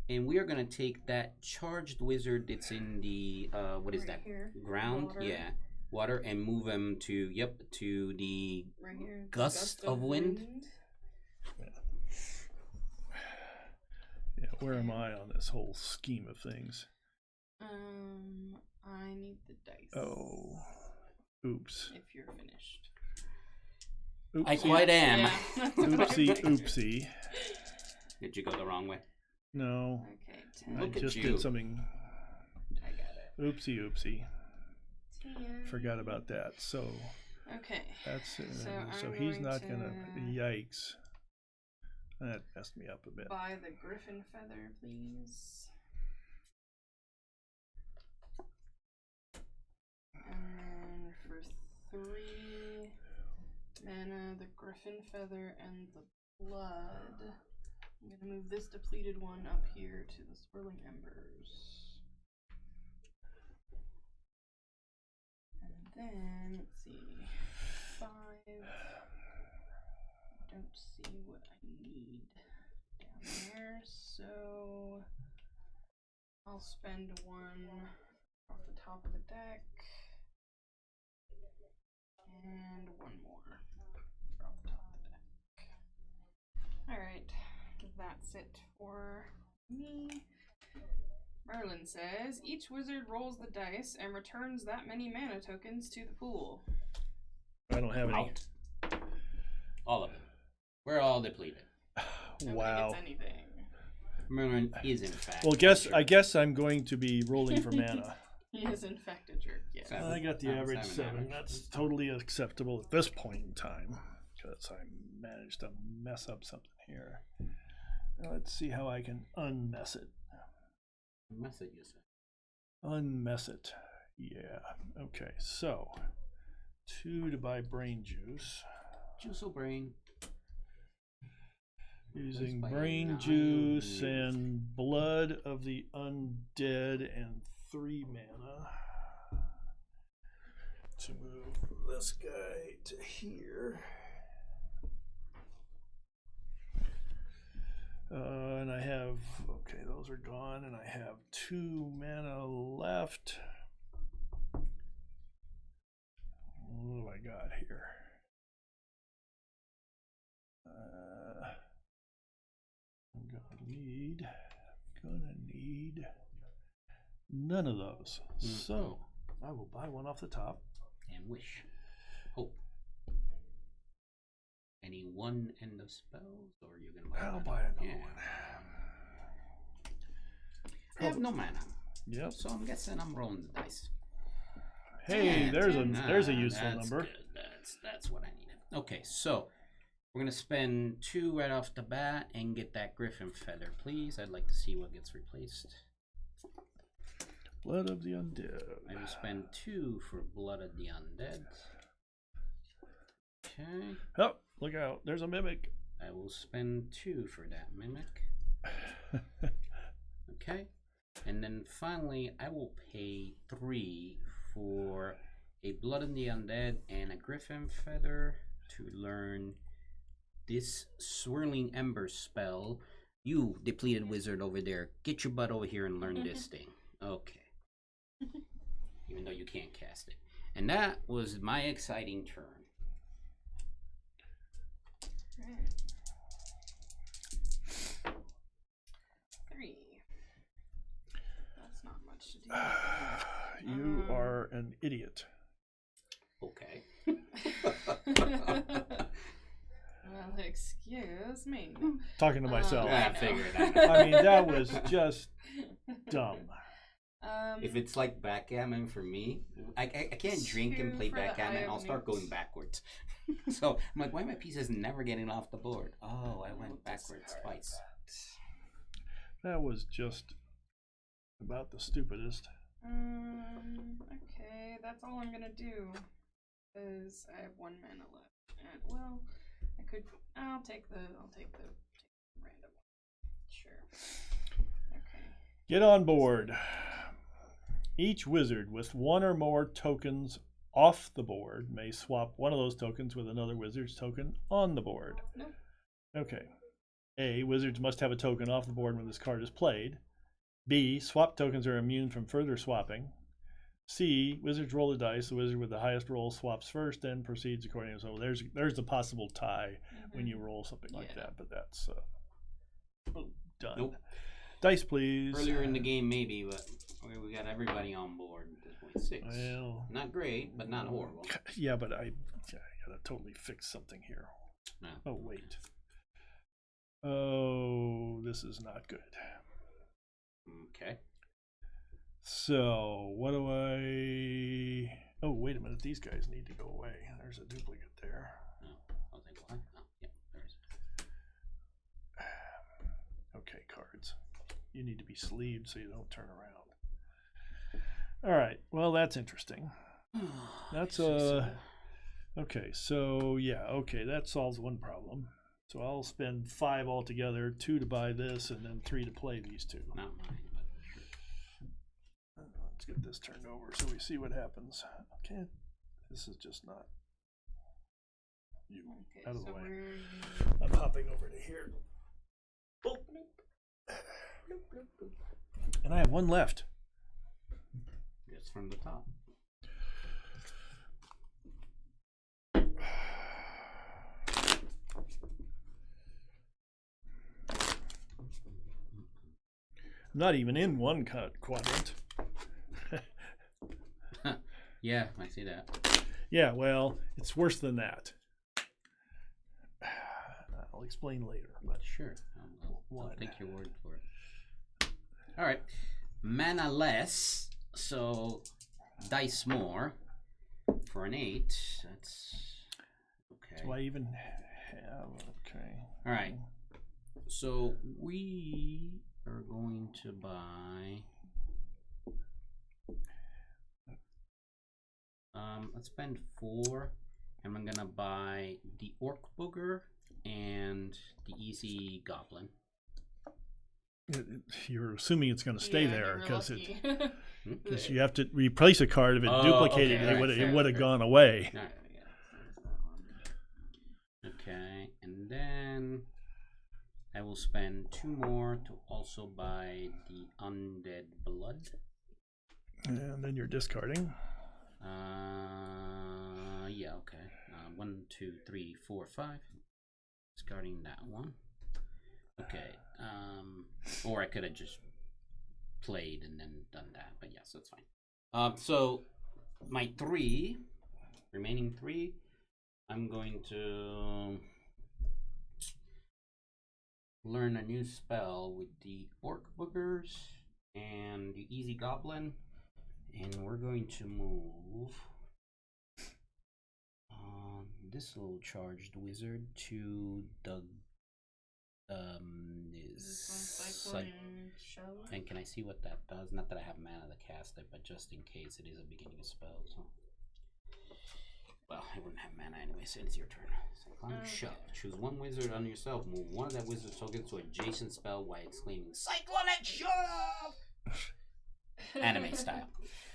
And we are going to take that charged wizard that's in the, what is that? Here. Ground? Water. Yeah. Water. And move him to, to the Right here. gust of wind. Yeah, where am I on this whole scheme of things? I need the dice. Oh. Oops. If you're finished. Oopsie. I quite am. Yeah. Oopsie, oopsie. Did you go the wrong way? No. Okay, I 10. Look at just you. did something. I got it. Oopsie, oopsie. 10. Forgot about that. So Okay. that's it. So I'm he's going not to- gonna. Yikes. That messed me up a bit. Buy the griffin feather, please. And then for 3 mana, the griffin feather and the blood. I'm gonna move this depleted one up here to the swirling embers. And then let's see. 5. Don't see what I need down there, so I'll spend 1 off the top of the deck and 1 more off the top of the deck. Alright, that's it for me. Merlin says, each wizard rolls the dice and returns that many mana tokens to the pool. I don't have any. Out. All of them. We're all depleted. Wow. Nobody gets anything. Merlin is in fact. Well, I guess I'm going to be rolling for mana. He is in fact a jerk, yes. I got the average 7. That's totally acceptable at this point in time because I managed to mess up something here. Now let's see how I can unmess it. Mess it, you said. Unmess it. Yeah. Okay, so 2 to buy brain juice. Juice brain. Using brain juice and blood of the undead and 3 mana to move this guy to here. And I have, okay, those are gone, and I have 2 mana left. What do I got here? I'm gonna need none of those. So I will buy one off the top. And wish. Hope. Any one end of spells, or are you gonna buy? I'll buy another one. I have no mana. Yep. So I'm guessing I'm rolling the dice. Hey, there's a useful that's number. Good. That's what I needed. Okay, so we're gonna spend 2 right off the bat and get that griffin feather, please. I'd like to see what gets replaced. Blood of the undead. I will spend 2 for blood of the undead. Okay. Oh, look out! There's a mimic. I will spend 2 for that mimic. Okay. And then finally, I will pay 3 for a blood of the undead and a griffin feather to learn this swirling ember spell. You depleted wizard over there, get your butt over here and learn this thing. Okay. Even though you can't cast it. And that was my exciting turn. Right. 3. That's not much to do. You are an idiot. Okay. Well, excuse me. Talking to myself. I figured that out. I mean, that was just dumb. If it's like backgammon for me, I can't drink and 2 play for the backgammon. Eye I'll of start Newts. going backwards. So I'm like, why are my pieces never getting off the board? Oh, I went backwards twice. That was just about the stupidest. Okay, that's all I'm gonna do. Because I have 1 mana left. And, well, I'll take the random one. Sure. Okay. Get on board. Each wizard with 1 or more tokens off the board may swap one of those tokens with another wizard's token on the board. Nope. Okay. A, wizards must have a token off the board when this card is played. B, swap tokens are immune from further swapping. C, wizards roll the dice. The wizard with the highest roll swaps first and proceeds accordingly. So there's the possible tie when you roll something like that, but that's done. Nope. Dice, please. Earlier in the game, maybe, but we got everybody on board at this point. 6. Well, Not great, but not horrible. yeah, but I gotta totally fix something here. No. Oh, wait. Oh, this is not good. Okay. So, what do I... Oh, wait a minute. These guys need to go away. There's a duplicate there. No. I was like, what? Oh, yeah, there is. Okay, cards. You need to be sleeved so you don't turn around. All right. Well, that's interesting. That's okay, so yeah, okay, that solves one problem. So I'll spend 5 altogether, 2 to buy this, and then 3 to play these 2. Not mine, but sure. Let's get this turned over so we see what happens. Okay, this is just not you. Okay, Out of the so way. we're I'm hopping over to here. Oh. And I have 1 left. Just from the top. not even in one quadrant. Yeah, I see that. Yeah, well, it's worse than that. I'll explain later. But Sure, I'll take your word for it. All right, mana less, so dice more for an 8. That's okay. do I even have? Okay. All right, so we are going to buy. Let's spend 4, and I'm gonna buy the orc booger and the easy goblin. You're assuming it's going to stay there because because you have to replace a card. If it duplicated, okay, it would have gone away. All right. Okay, and then I will spend 2 more to also buy the undead blood. And then you're discarding. Yeah, okay. 1, 2, 3, 4, 5. Discarding that one. Okay. Or I could have just played and then done that, but yes, that's fine. So my remaining 3, I'm going to learn a new spell with the orc boogers and the easy goblin, and we're going to move this little charged wizard to the and can I see what that does? Not that I have mana to cast it, but just in case it is a beginning spell. So, well, I wouldn't have mana anyway, so it's your turn. Cyclonic Shove. Choose one wizard on yourself. Move one of that wizard's tokens to adjacent spell while exclaiming Cyclonic Shove! Anime style.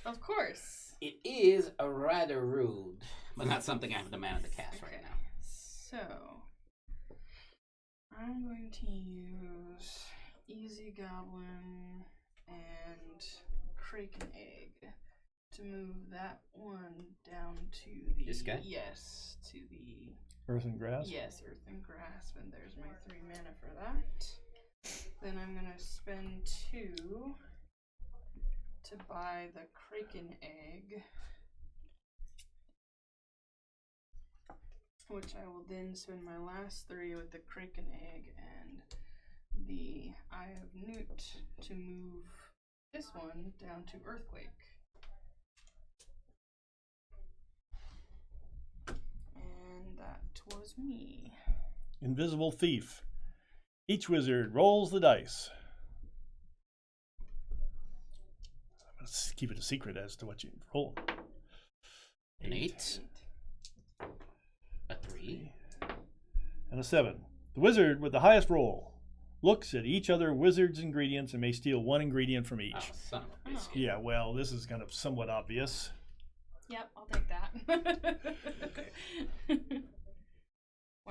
Of course. It is a rather rude, but not something I have the mana to cast right now. So, I'm going to use Easy Goblin and Kraken Egg to move that one down to the... This guy? Yes, to the... Earth and Grass? Yes, Earth and Grasp, and there's my 3 mana for that. Then I'm going to spend 2 to buy the Kraken Egg, which I will then spend my last 3 with the Kraken Egg and the Eye of Newt to move this one down to Earthquake. And that was me. Invisible Thief. Each wizard rolls the dice. Let's keep it a secret as to what you roll. An 8. A 3. And a 7. The wizard with the highest roll looks at each other wizard's ingredients and may steal 1 ingredient from each. Oh, son of a biscuit. Yeah, well, this is kind of somewhat obvious. Yep, I'll take that.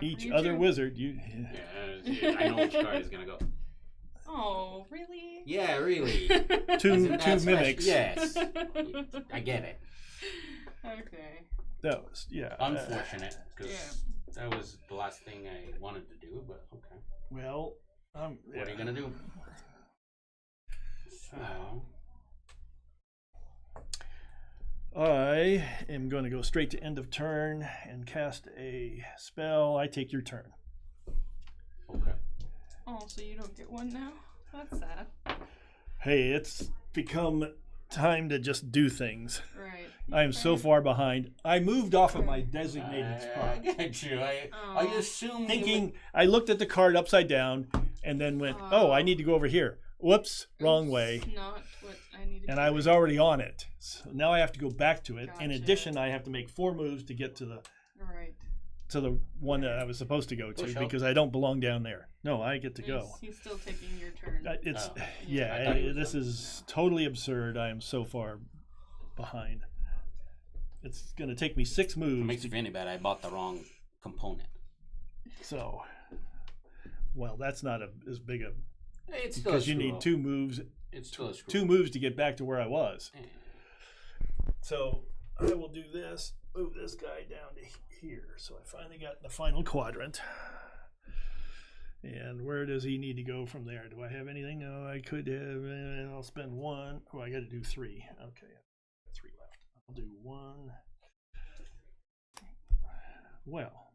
Each other wizard, Yeah, I know which card is going to go. Oh, really? Yeah, really. two Special? mimics. Yes. I get it. Okay. That was, yeah. Unfortunate, because that was the last thing I wanted to do, but okay. Well, what are you going to do? So... I am going to go straight to end of turn and cast a spell. I take your turn. Okay. Oh, so you don't get one now? That's sad. Hey, it's become time to just do things. Right. I am so far behind. I moved off of my designated spot. I get you. I assumed Thinking, I looked at the card upside down and then went, oh, I need to go over here. Whoops, wrong way. Not what I needed And to I do. was already on it. So now I have to go back to it. In Gotcha. addition, I have to make 4 moves to get to the Right. one that I was supposed to go to Push up. because I don't belong down there. No, I get to go. He's still taking your turn. It's Oh. I yeah. thought he was This done. is totally absurd. I am so far behind. It's going to take me 6 It moves. makes you feel any bad. I bought the wrong component. So, well, that's not as big a It's still because a you screw need up. 2 moves. It's still a screw 2 up. moves to get back to where I was. Eh. So I will do this. Move this guy down to here. So I finally got the final quadrant. And where does he need to go from there? Do I have anything? No, I could have. I'll spend 1. Oh, I got to do 3. Okay, 3 left. I'll do 1. Well,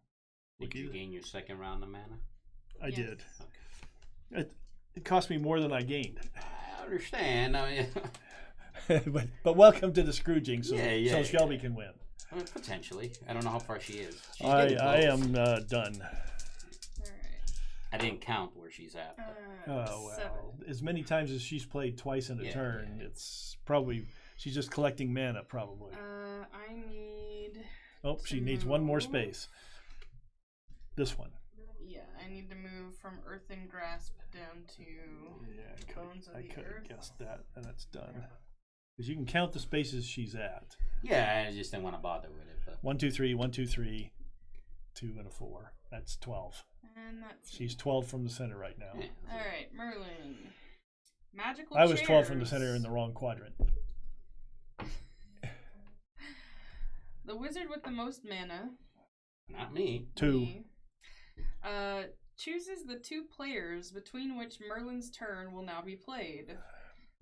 Did you gain your second round of mana? I did. Okay. It cost me more than I gained. I understand. I mean, but welcome to the Scrooging, so Shelby can win. I mean, potentially. I don't know how far she is. She's I am done. I didn't count where she's at. Oh, 7. well. As many times as she's played twice in a turn, it's probably, she's just collecting mana, probably. I need... Oh, she needs 1 more space. This one. Yeah, I need to move from Earthen Grasp down to Bones of the Earth. I could have guessed that, and that's done. Because you can count the spaces she's at. Yeah, I just didn't want to bother with it. But 1, 2, 3, 1, 2, 3, 2 and a 4. That's 12. And that's She's 12 from the center right now. yeah, Alright, Merlin. Magical I was 12 from the chairs. center in the wrong quadrant. The wizard with the most mana. not me. 2. Me, chooses the 2 players between which Merlin's turn will now be played.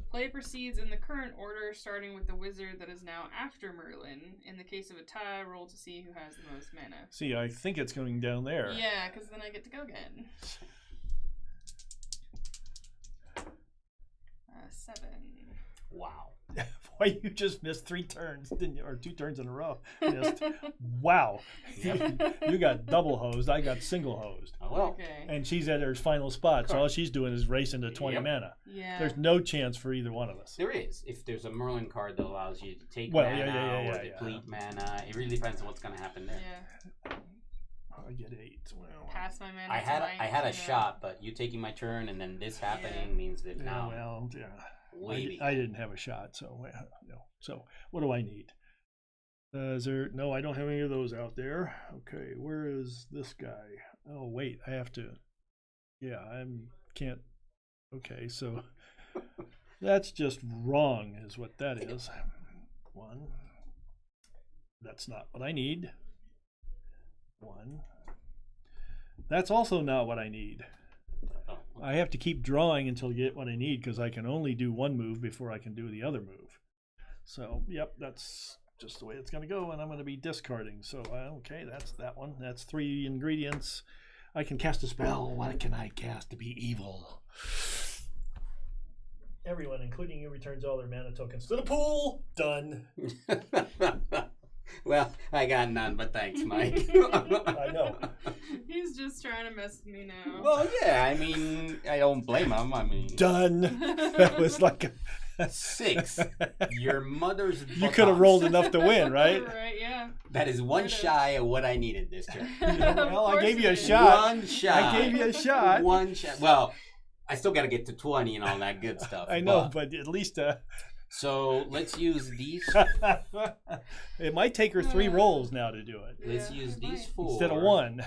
Play proceeds in the current order, starting with the wizard that is now after Merlin. In the case of a tie, roll to see who has the most mana. See, I think it's going down there. Yeah, because then I get to go again. 7. Wow. Boy, you just missed 3 turns, didn't you? Or 2 turns in a row. Missed. Wow. You got double hosed. I got single hosed. Oh, well. Okay. And she's at her final spot, so all she's doing is racing to 20 mana. Yeah. There's no chance for either one of us. There is. If there's a Merlin card that allows you to take Well, mana or deplete mana, it really depends on what's going to happen there. Yeah. I get 8. Well, Pass my mana. I had a to shot, but you taking my turn and then this happening means that now. Well, Way I didn't have a shot, so no. So what do I need? Is there? No, I don't have any of those out there. Okay, where is this guy? Oh wait, I have to. Yeah, can't. Okay, so that's just wrong, is what that is. 1. That's not what I need. 1. That's also not what I need. I have to keep drawing until I get what I need because I can only do 1 move before I can do the other move. So, yep, that's just the way it's going to go, and I'm going to be discarding. So, okay, that's that one. That's 3 ingredients. I can cast a spell. What can I cast to be evil? Everyone, including you, returns all their mana tokens to the pool. Done. Well, I got none, but thanks, Mike. I know. He's just trying to mess with me now. Well, yeah, I mean, I don't blame him. I mean, Done. That was like a 6. Your mother's. You could have rolled enough to win, right? Right, yeah. That is 1 shy of what I needed this turn. Well, I gave you a shot. 1 shot. I gave you a shot. 1 shot. Well, I still got to get to 20 and all that good stuff. I know, but at least so let's use these. it might take her 3 rolls now to do it. Let's use these 4 instead of 1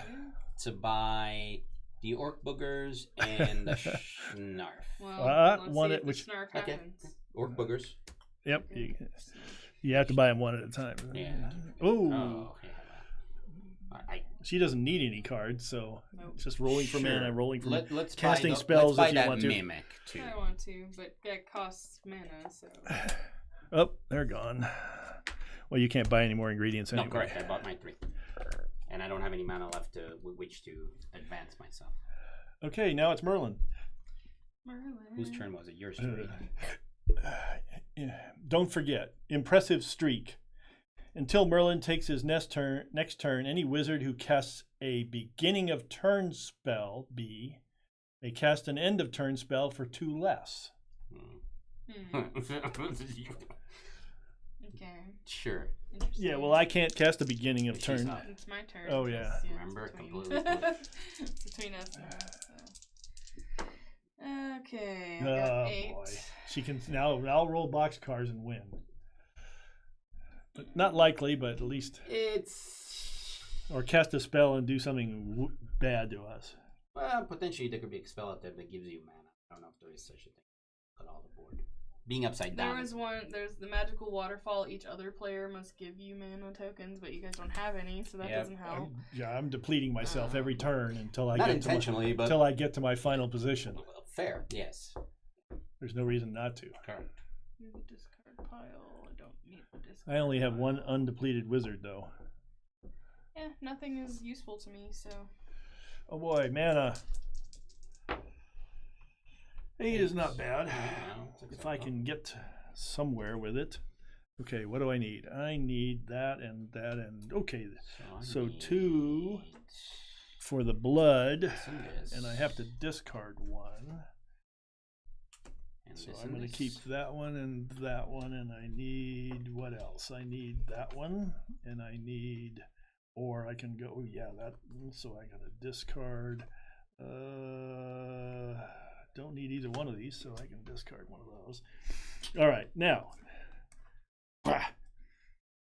to buy the orc boogers and the snarf. Well, let's one see at if the which. snarf Okay, happens. orc boogers. Yep, you have to buy them 1 at a time. Yeah. Ooh. Oh, yeah. She doesn't need any cards, so it's just rolling for mana, rolling for let's casting buy spells let's if buy you want to. Mimic too. I want to, but that costs mana, so. Oh, they're gone. Well, you can't buy any more ingredients anyway. No, correct. I bought my 3, and I don't have any mana left to with which to advance myself. Okay, now it's Merlin. Merlin. Whose turn was it? Yours, too. Don't forget, impressive streak. Until Merlin takes his next turn, any wizard who casts a beginning of turn spell, B, may cast an end of turn spell for 2 less. Okay. Sure. Yeah, well, I can't cast the beginning of turn. It's my turn. Oh, yeah. Remember, it's completely. it's between us now. So. Okay. I got 8. Boy. She can now. I'll roll box cars and win. But not likely, but at least. It's. Or cast a spell and do something bad to us. Well, potentially there could be a spell out there that gives you mana. I don't know if there is such a thing. Put all the board. being upside down. There was one. There's the magical waterfall. Each other player must give you mana tokens, but you guys don't have any, so that doesn't help. I'm depleting myself every turn until I Not get intentionally, but until I get to my final position. Fair, yes. There's no reason not to. Correct. You have a discard pile. I don't need the discard. I only have one undepleted wizard though. Yeah, nothing is useful to me, so. Oh boy, mana. 8 is not bad. If I can get somewhere with it. Okay, what do I need? I need that and that and okay. So 2 for the blood, and I have to discard 1. So I'm going to keep that one, and I need what else? I need that one, and I need, or I can go, yeah, that. So I got to discard. Don't need either one of these, so I can discard one of those. All right, now,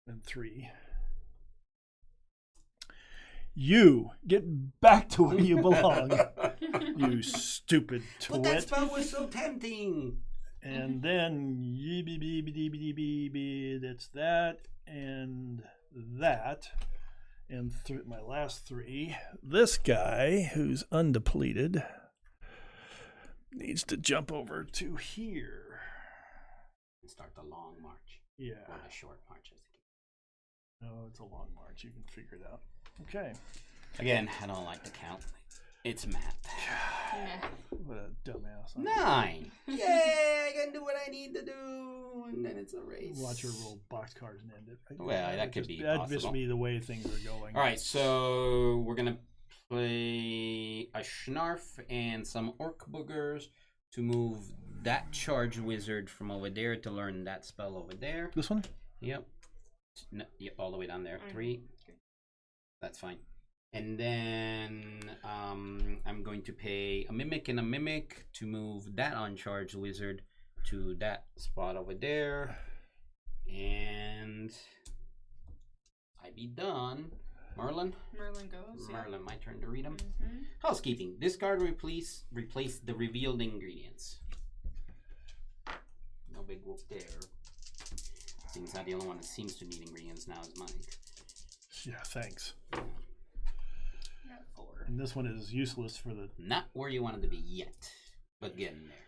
and 3. You get back to where you belong, you stupid twit. But that spell was so tempting. And then that's that and that. And my last 3. This guy, who's undepleted, needs to jump over to here. And start the long march. Yeah. Or the short march. No, it's a long march. You can figure it out. Okay. Again, I don't like to count. It's math. What a dumbass. 9. Yay! I can do what I need to do. And then it's a race. Watch her roll box cards and end it. Well, that could be That'd possible. just be the way things are going. All right, so we're going to play a Schnarf and some Orc Boogers to move that charge wizard from over there to learn that spell over there. This one? Yep. No, yep, all the way down there. 3. That's fine. And then I'm going to pay a Mimic and a Mimic to move that uncharged wizard to that spot over there. And I be done. Merlin? Merlin goes. Merlin, my turn to read them. Housekeeping. Discard or replace the revealed ingredients. No big whoop there. Seems not the only one that seems to need ingredients now is Mike. Yeah, thanks. Got 4. And this one is useless for the... Not where you wanted to be yet, but getting there.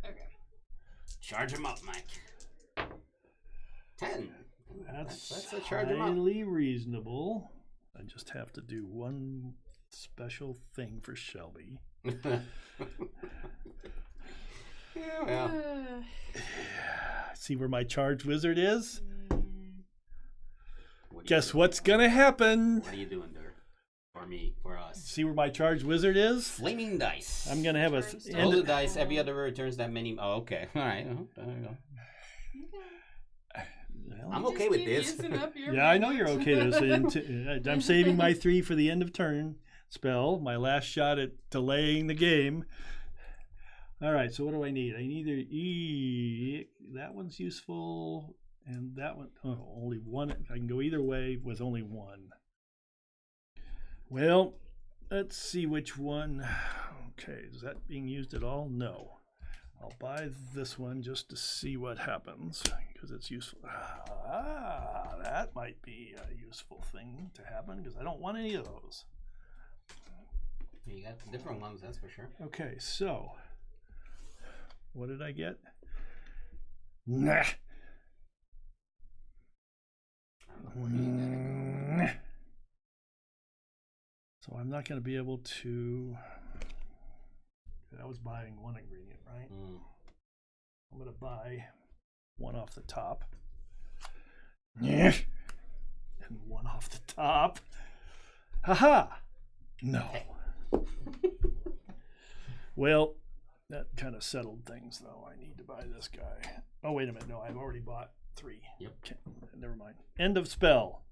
Okay. Charge him up, Mike. 10. That's a charge him up. highly reasonable. I just have to do one special thing for Shelby. Yeah, well. See where my charged wizard is? What Guess what's gonna happen? What are you doing there? For me, for us. See where my charged wizard is? Flaming dice. I'm gonna have a roll the dice. Every other returns that many. Oh, okay. All right. There you go. Well, I'm okay with this. Yeah, I know you're okay with this. I'm saving my 3 for the end of turn spell. My last shot at delaying the game. All right, so what do I need? I need either that one's useful, and that one, only one. I can go either way with only 1. Well, let's see which one. Okay, is that being used at all? No. I'll buy this one just to see what happens, because it's useful. That might be a useful thing to happen, because I don't want any of those. You got different ones, that's for sure. Okay, so... what did I get? Nah. So I'm not going to be able to... I was buying one ingredient, right? I'm going to buy one off the top. And one off the top. Haha! No. Well, that kind of settled things, though. I need to buy this guy. Oh, wait a minute. No, I've already bought 3. Yep. Okay, never mind. End of spell.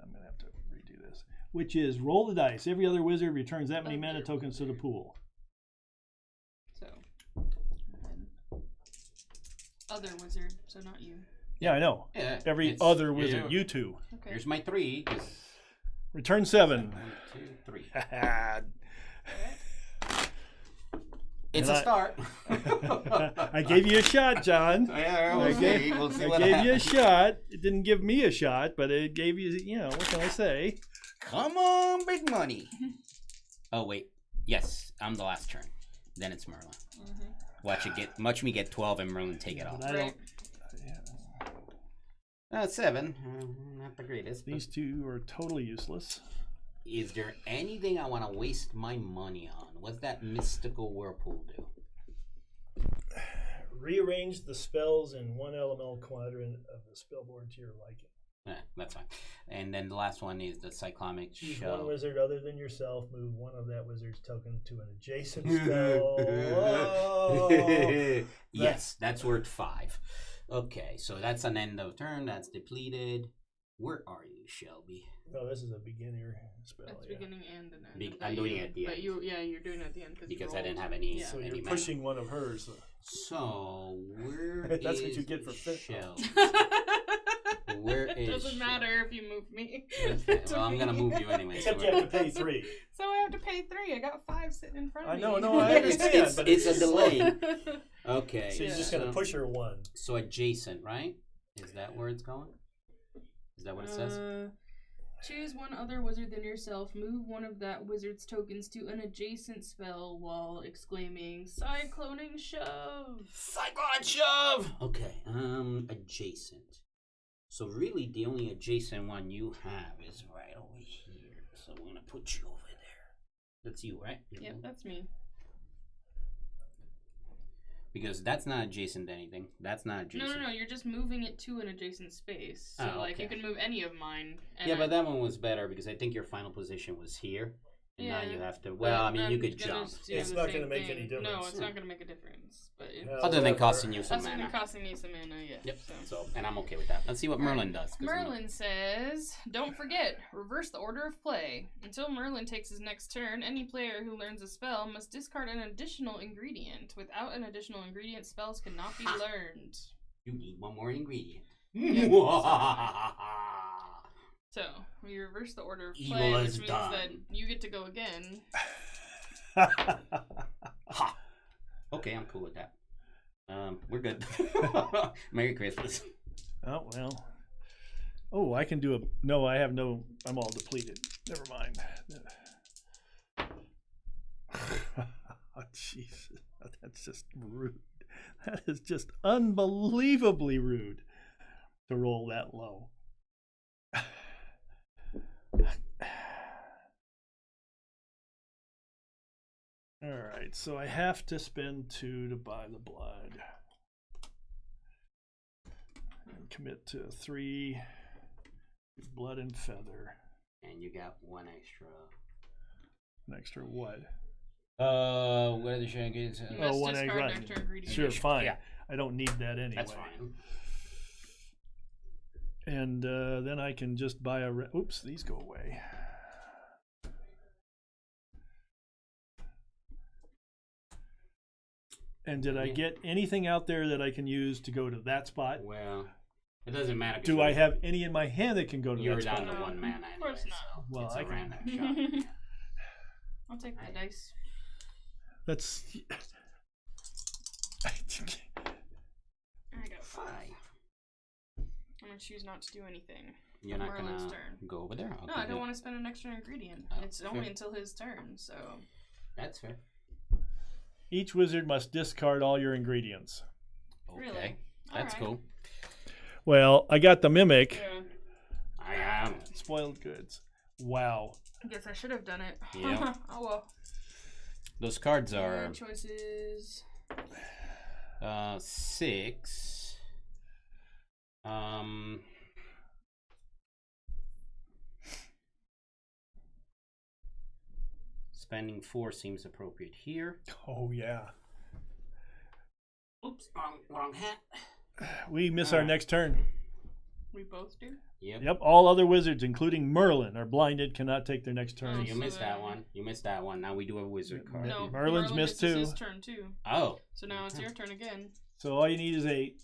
I'm going to have to redo this. Which is roll the dice. Every other wizard returns that many mana tokens to the pool. So, other wizard, so not you. Yeah, I know. Yeah, Every other wizard. You 2. Okay. Here's my 3. Return 7. 1, 2, 3. Alright. It's And a start. I gave you a shot, John. Yeah, I we'll see. We'll see what gave you a happens. shot. It didn't give me a shot, but it gave you, what can I say? Come on, big money. Oh, wait. Yes, I'm the last turn. Then it's Merlin. Watch me get 12 and Merlin take it off. But I Right. don't. 7. Not the greatest. These two are totally useless. Is there anything I want to waste my money on? What's that mystical whirlpool do? Rearrange the spells in one elemental quadrant of the spellboard to your liking. That's fine. And then the last one is the cyclomic Choose show. one wizard other than yourself. Move one of that wizard's token to an adjacent spell. Oh! Yes, that's worth 5. Okay, so that's an end of turn. That's depleted. Where are you, Shelby? No, this is a beginner spell. That's yeah. beginning and an end. I'm doing it at the But end. you're doing it at the end Because I didn't have any. Yeah. So any you're mana. pushing one of hers. So where That's what is you get for Shelby? Where It is doesn't matter if you move me. Okay, well, I'm gonna move you anyway. Except you have to pay 3. So I have to pay 3. I got 5 sitting in front of I me. know, I understand. It's but a delay. Okay. So you're just Yeah. going to push her 1. So adjacent, right? Is that where it's going? Is that what it says? Choose one other wizard than yourself. Move one of that wizard's tokens to an adjacent spell while exclaiming "Cycloning Shove!" Cyclone shove. Okay. Adjacent. So really, the only adjacent one you have is right over here. So we're gonna put you over there. That's you, right? Yep, that's me. Because that's not adjacent to anything. That's not adjacent. No. You're just moving it to an adjacent space. So, Oh, like, you okay. can move any of mine. And Yeah, but that one was better because I think your final position was here. And now you Yeah, have to. Well, I mean, you I'm could gonna jump. do It's the not same gonna make thing. any No, difference. it's not gonna make a difference. But Other than costing you some other than mana. costing me some mana, yeah. Yep. So. So, and I'm okay with that. Let's see what Merlin does. 'Cause Merlin says, "Don't forget, reverse the order of play. Until Merlin takes his next turn, any player who learns a spell must discard an additional ingredient. Without an additional ingredient, spells cannot be learned." You need one more ingredient. So, we reverse the order of Evil play, is which means done. that you get to go again. Ha. Okay, I'm cool with that. We're good. Merry Christmas. Oh, well. Oh, I can do a... No, I have no... I'm all depleted. Never mind. Oh, jeez. That's just rude. That is just unbelievably rude to roll that low. All right, so I have to spend 2 to buy the blood. And commit to 3 blood and feather. And you got 1 extra. An extra what? What are the shenanigans? You Oh, must 1 egg, discard an right. extra ingredient. Sure, fine. Yeah. I don't need that anyway. That's fine. And then I can just buy a... Oops, these go away. And did I get anything out there that I can use to go to that spot? Well, it doesn't matter. Do I have any in my hand that can go to You're that spot? down to 1 mana anyway. Of course not. So Well, it's I a can- random shot. I'll take the dice. That's... I got 5. I'm gonna choose not to do anything. You're not Merlin's gonna turn. go over there? No, Okay, I don't good. want to spend an extra ingredient. Oh, It's fair. only until his turn, so. That's fair. Each wizard must discard all your ingredients. Okay. Really? That's Alright. cool. Well, I got the mimic. Yeah. I am. Spoiled goods. Wow. I guess I should have done it. Yeah. Oh well. Those cards are Your choices. 6. Spending 4 seems appropriate here. Oh, yeah. Oops, wrong hat. We miss our next turn. We both do. Yep. Yep, all other wizards, including Merlin, are blinded, cannot take their next turn. Oh, You so missed that then- one. You missed that one. Now we do a wizard card. No, Merlin's Merlin missed misses too. his turn too. Oh. So now it's your turn again. So all you need is 8.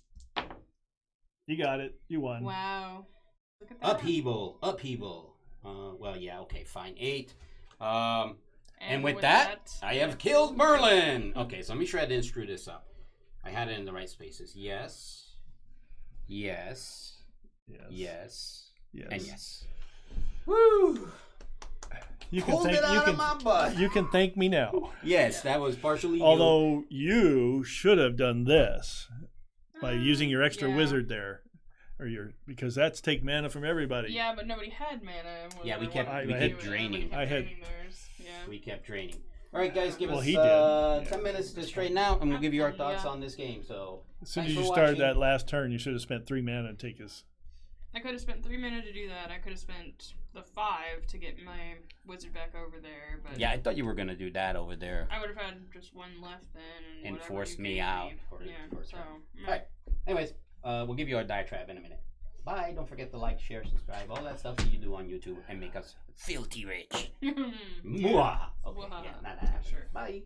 You got it. You won. Wow. Look at that. Upheaval. Upheaval. Well, yeah, okay, fine. 8. And with that, I have killed Merlin. Okay, so let me sure I didn't screw this up. I had it in the right spaces. Yes. Yes. Yes. Yes. Yes. And yes. Woo! You can Pulled thank it out you of my butt. You can thank me now. Yes, that was partially you. Although you should have done this by using your extra wizard there, because that's take mana from everybody. Yeah, but nobody had mana. Yeah, we kept draining. We kept draining. All right, guys, give us 10 minutes to straighten out, and we'll give you our thoughts on this game. So as soon as you started that last turn, you should have spent 3 mana to take his. I could have spent 3 mana to do that. I could have spent the 5 to get my wizard back over there. But yeah, I thought you were gonna do that over there. I would have had just 1 left then, and force me out. All right. Anyways, we'll give you our diatribe in a minute. Bye. Don't forget to like, share, subscribe, all that stuff that you do on YouTube, and make us filthy rich. Mwah. Okay. Yeah, not that. Sure. Bye.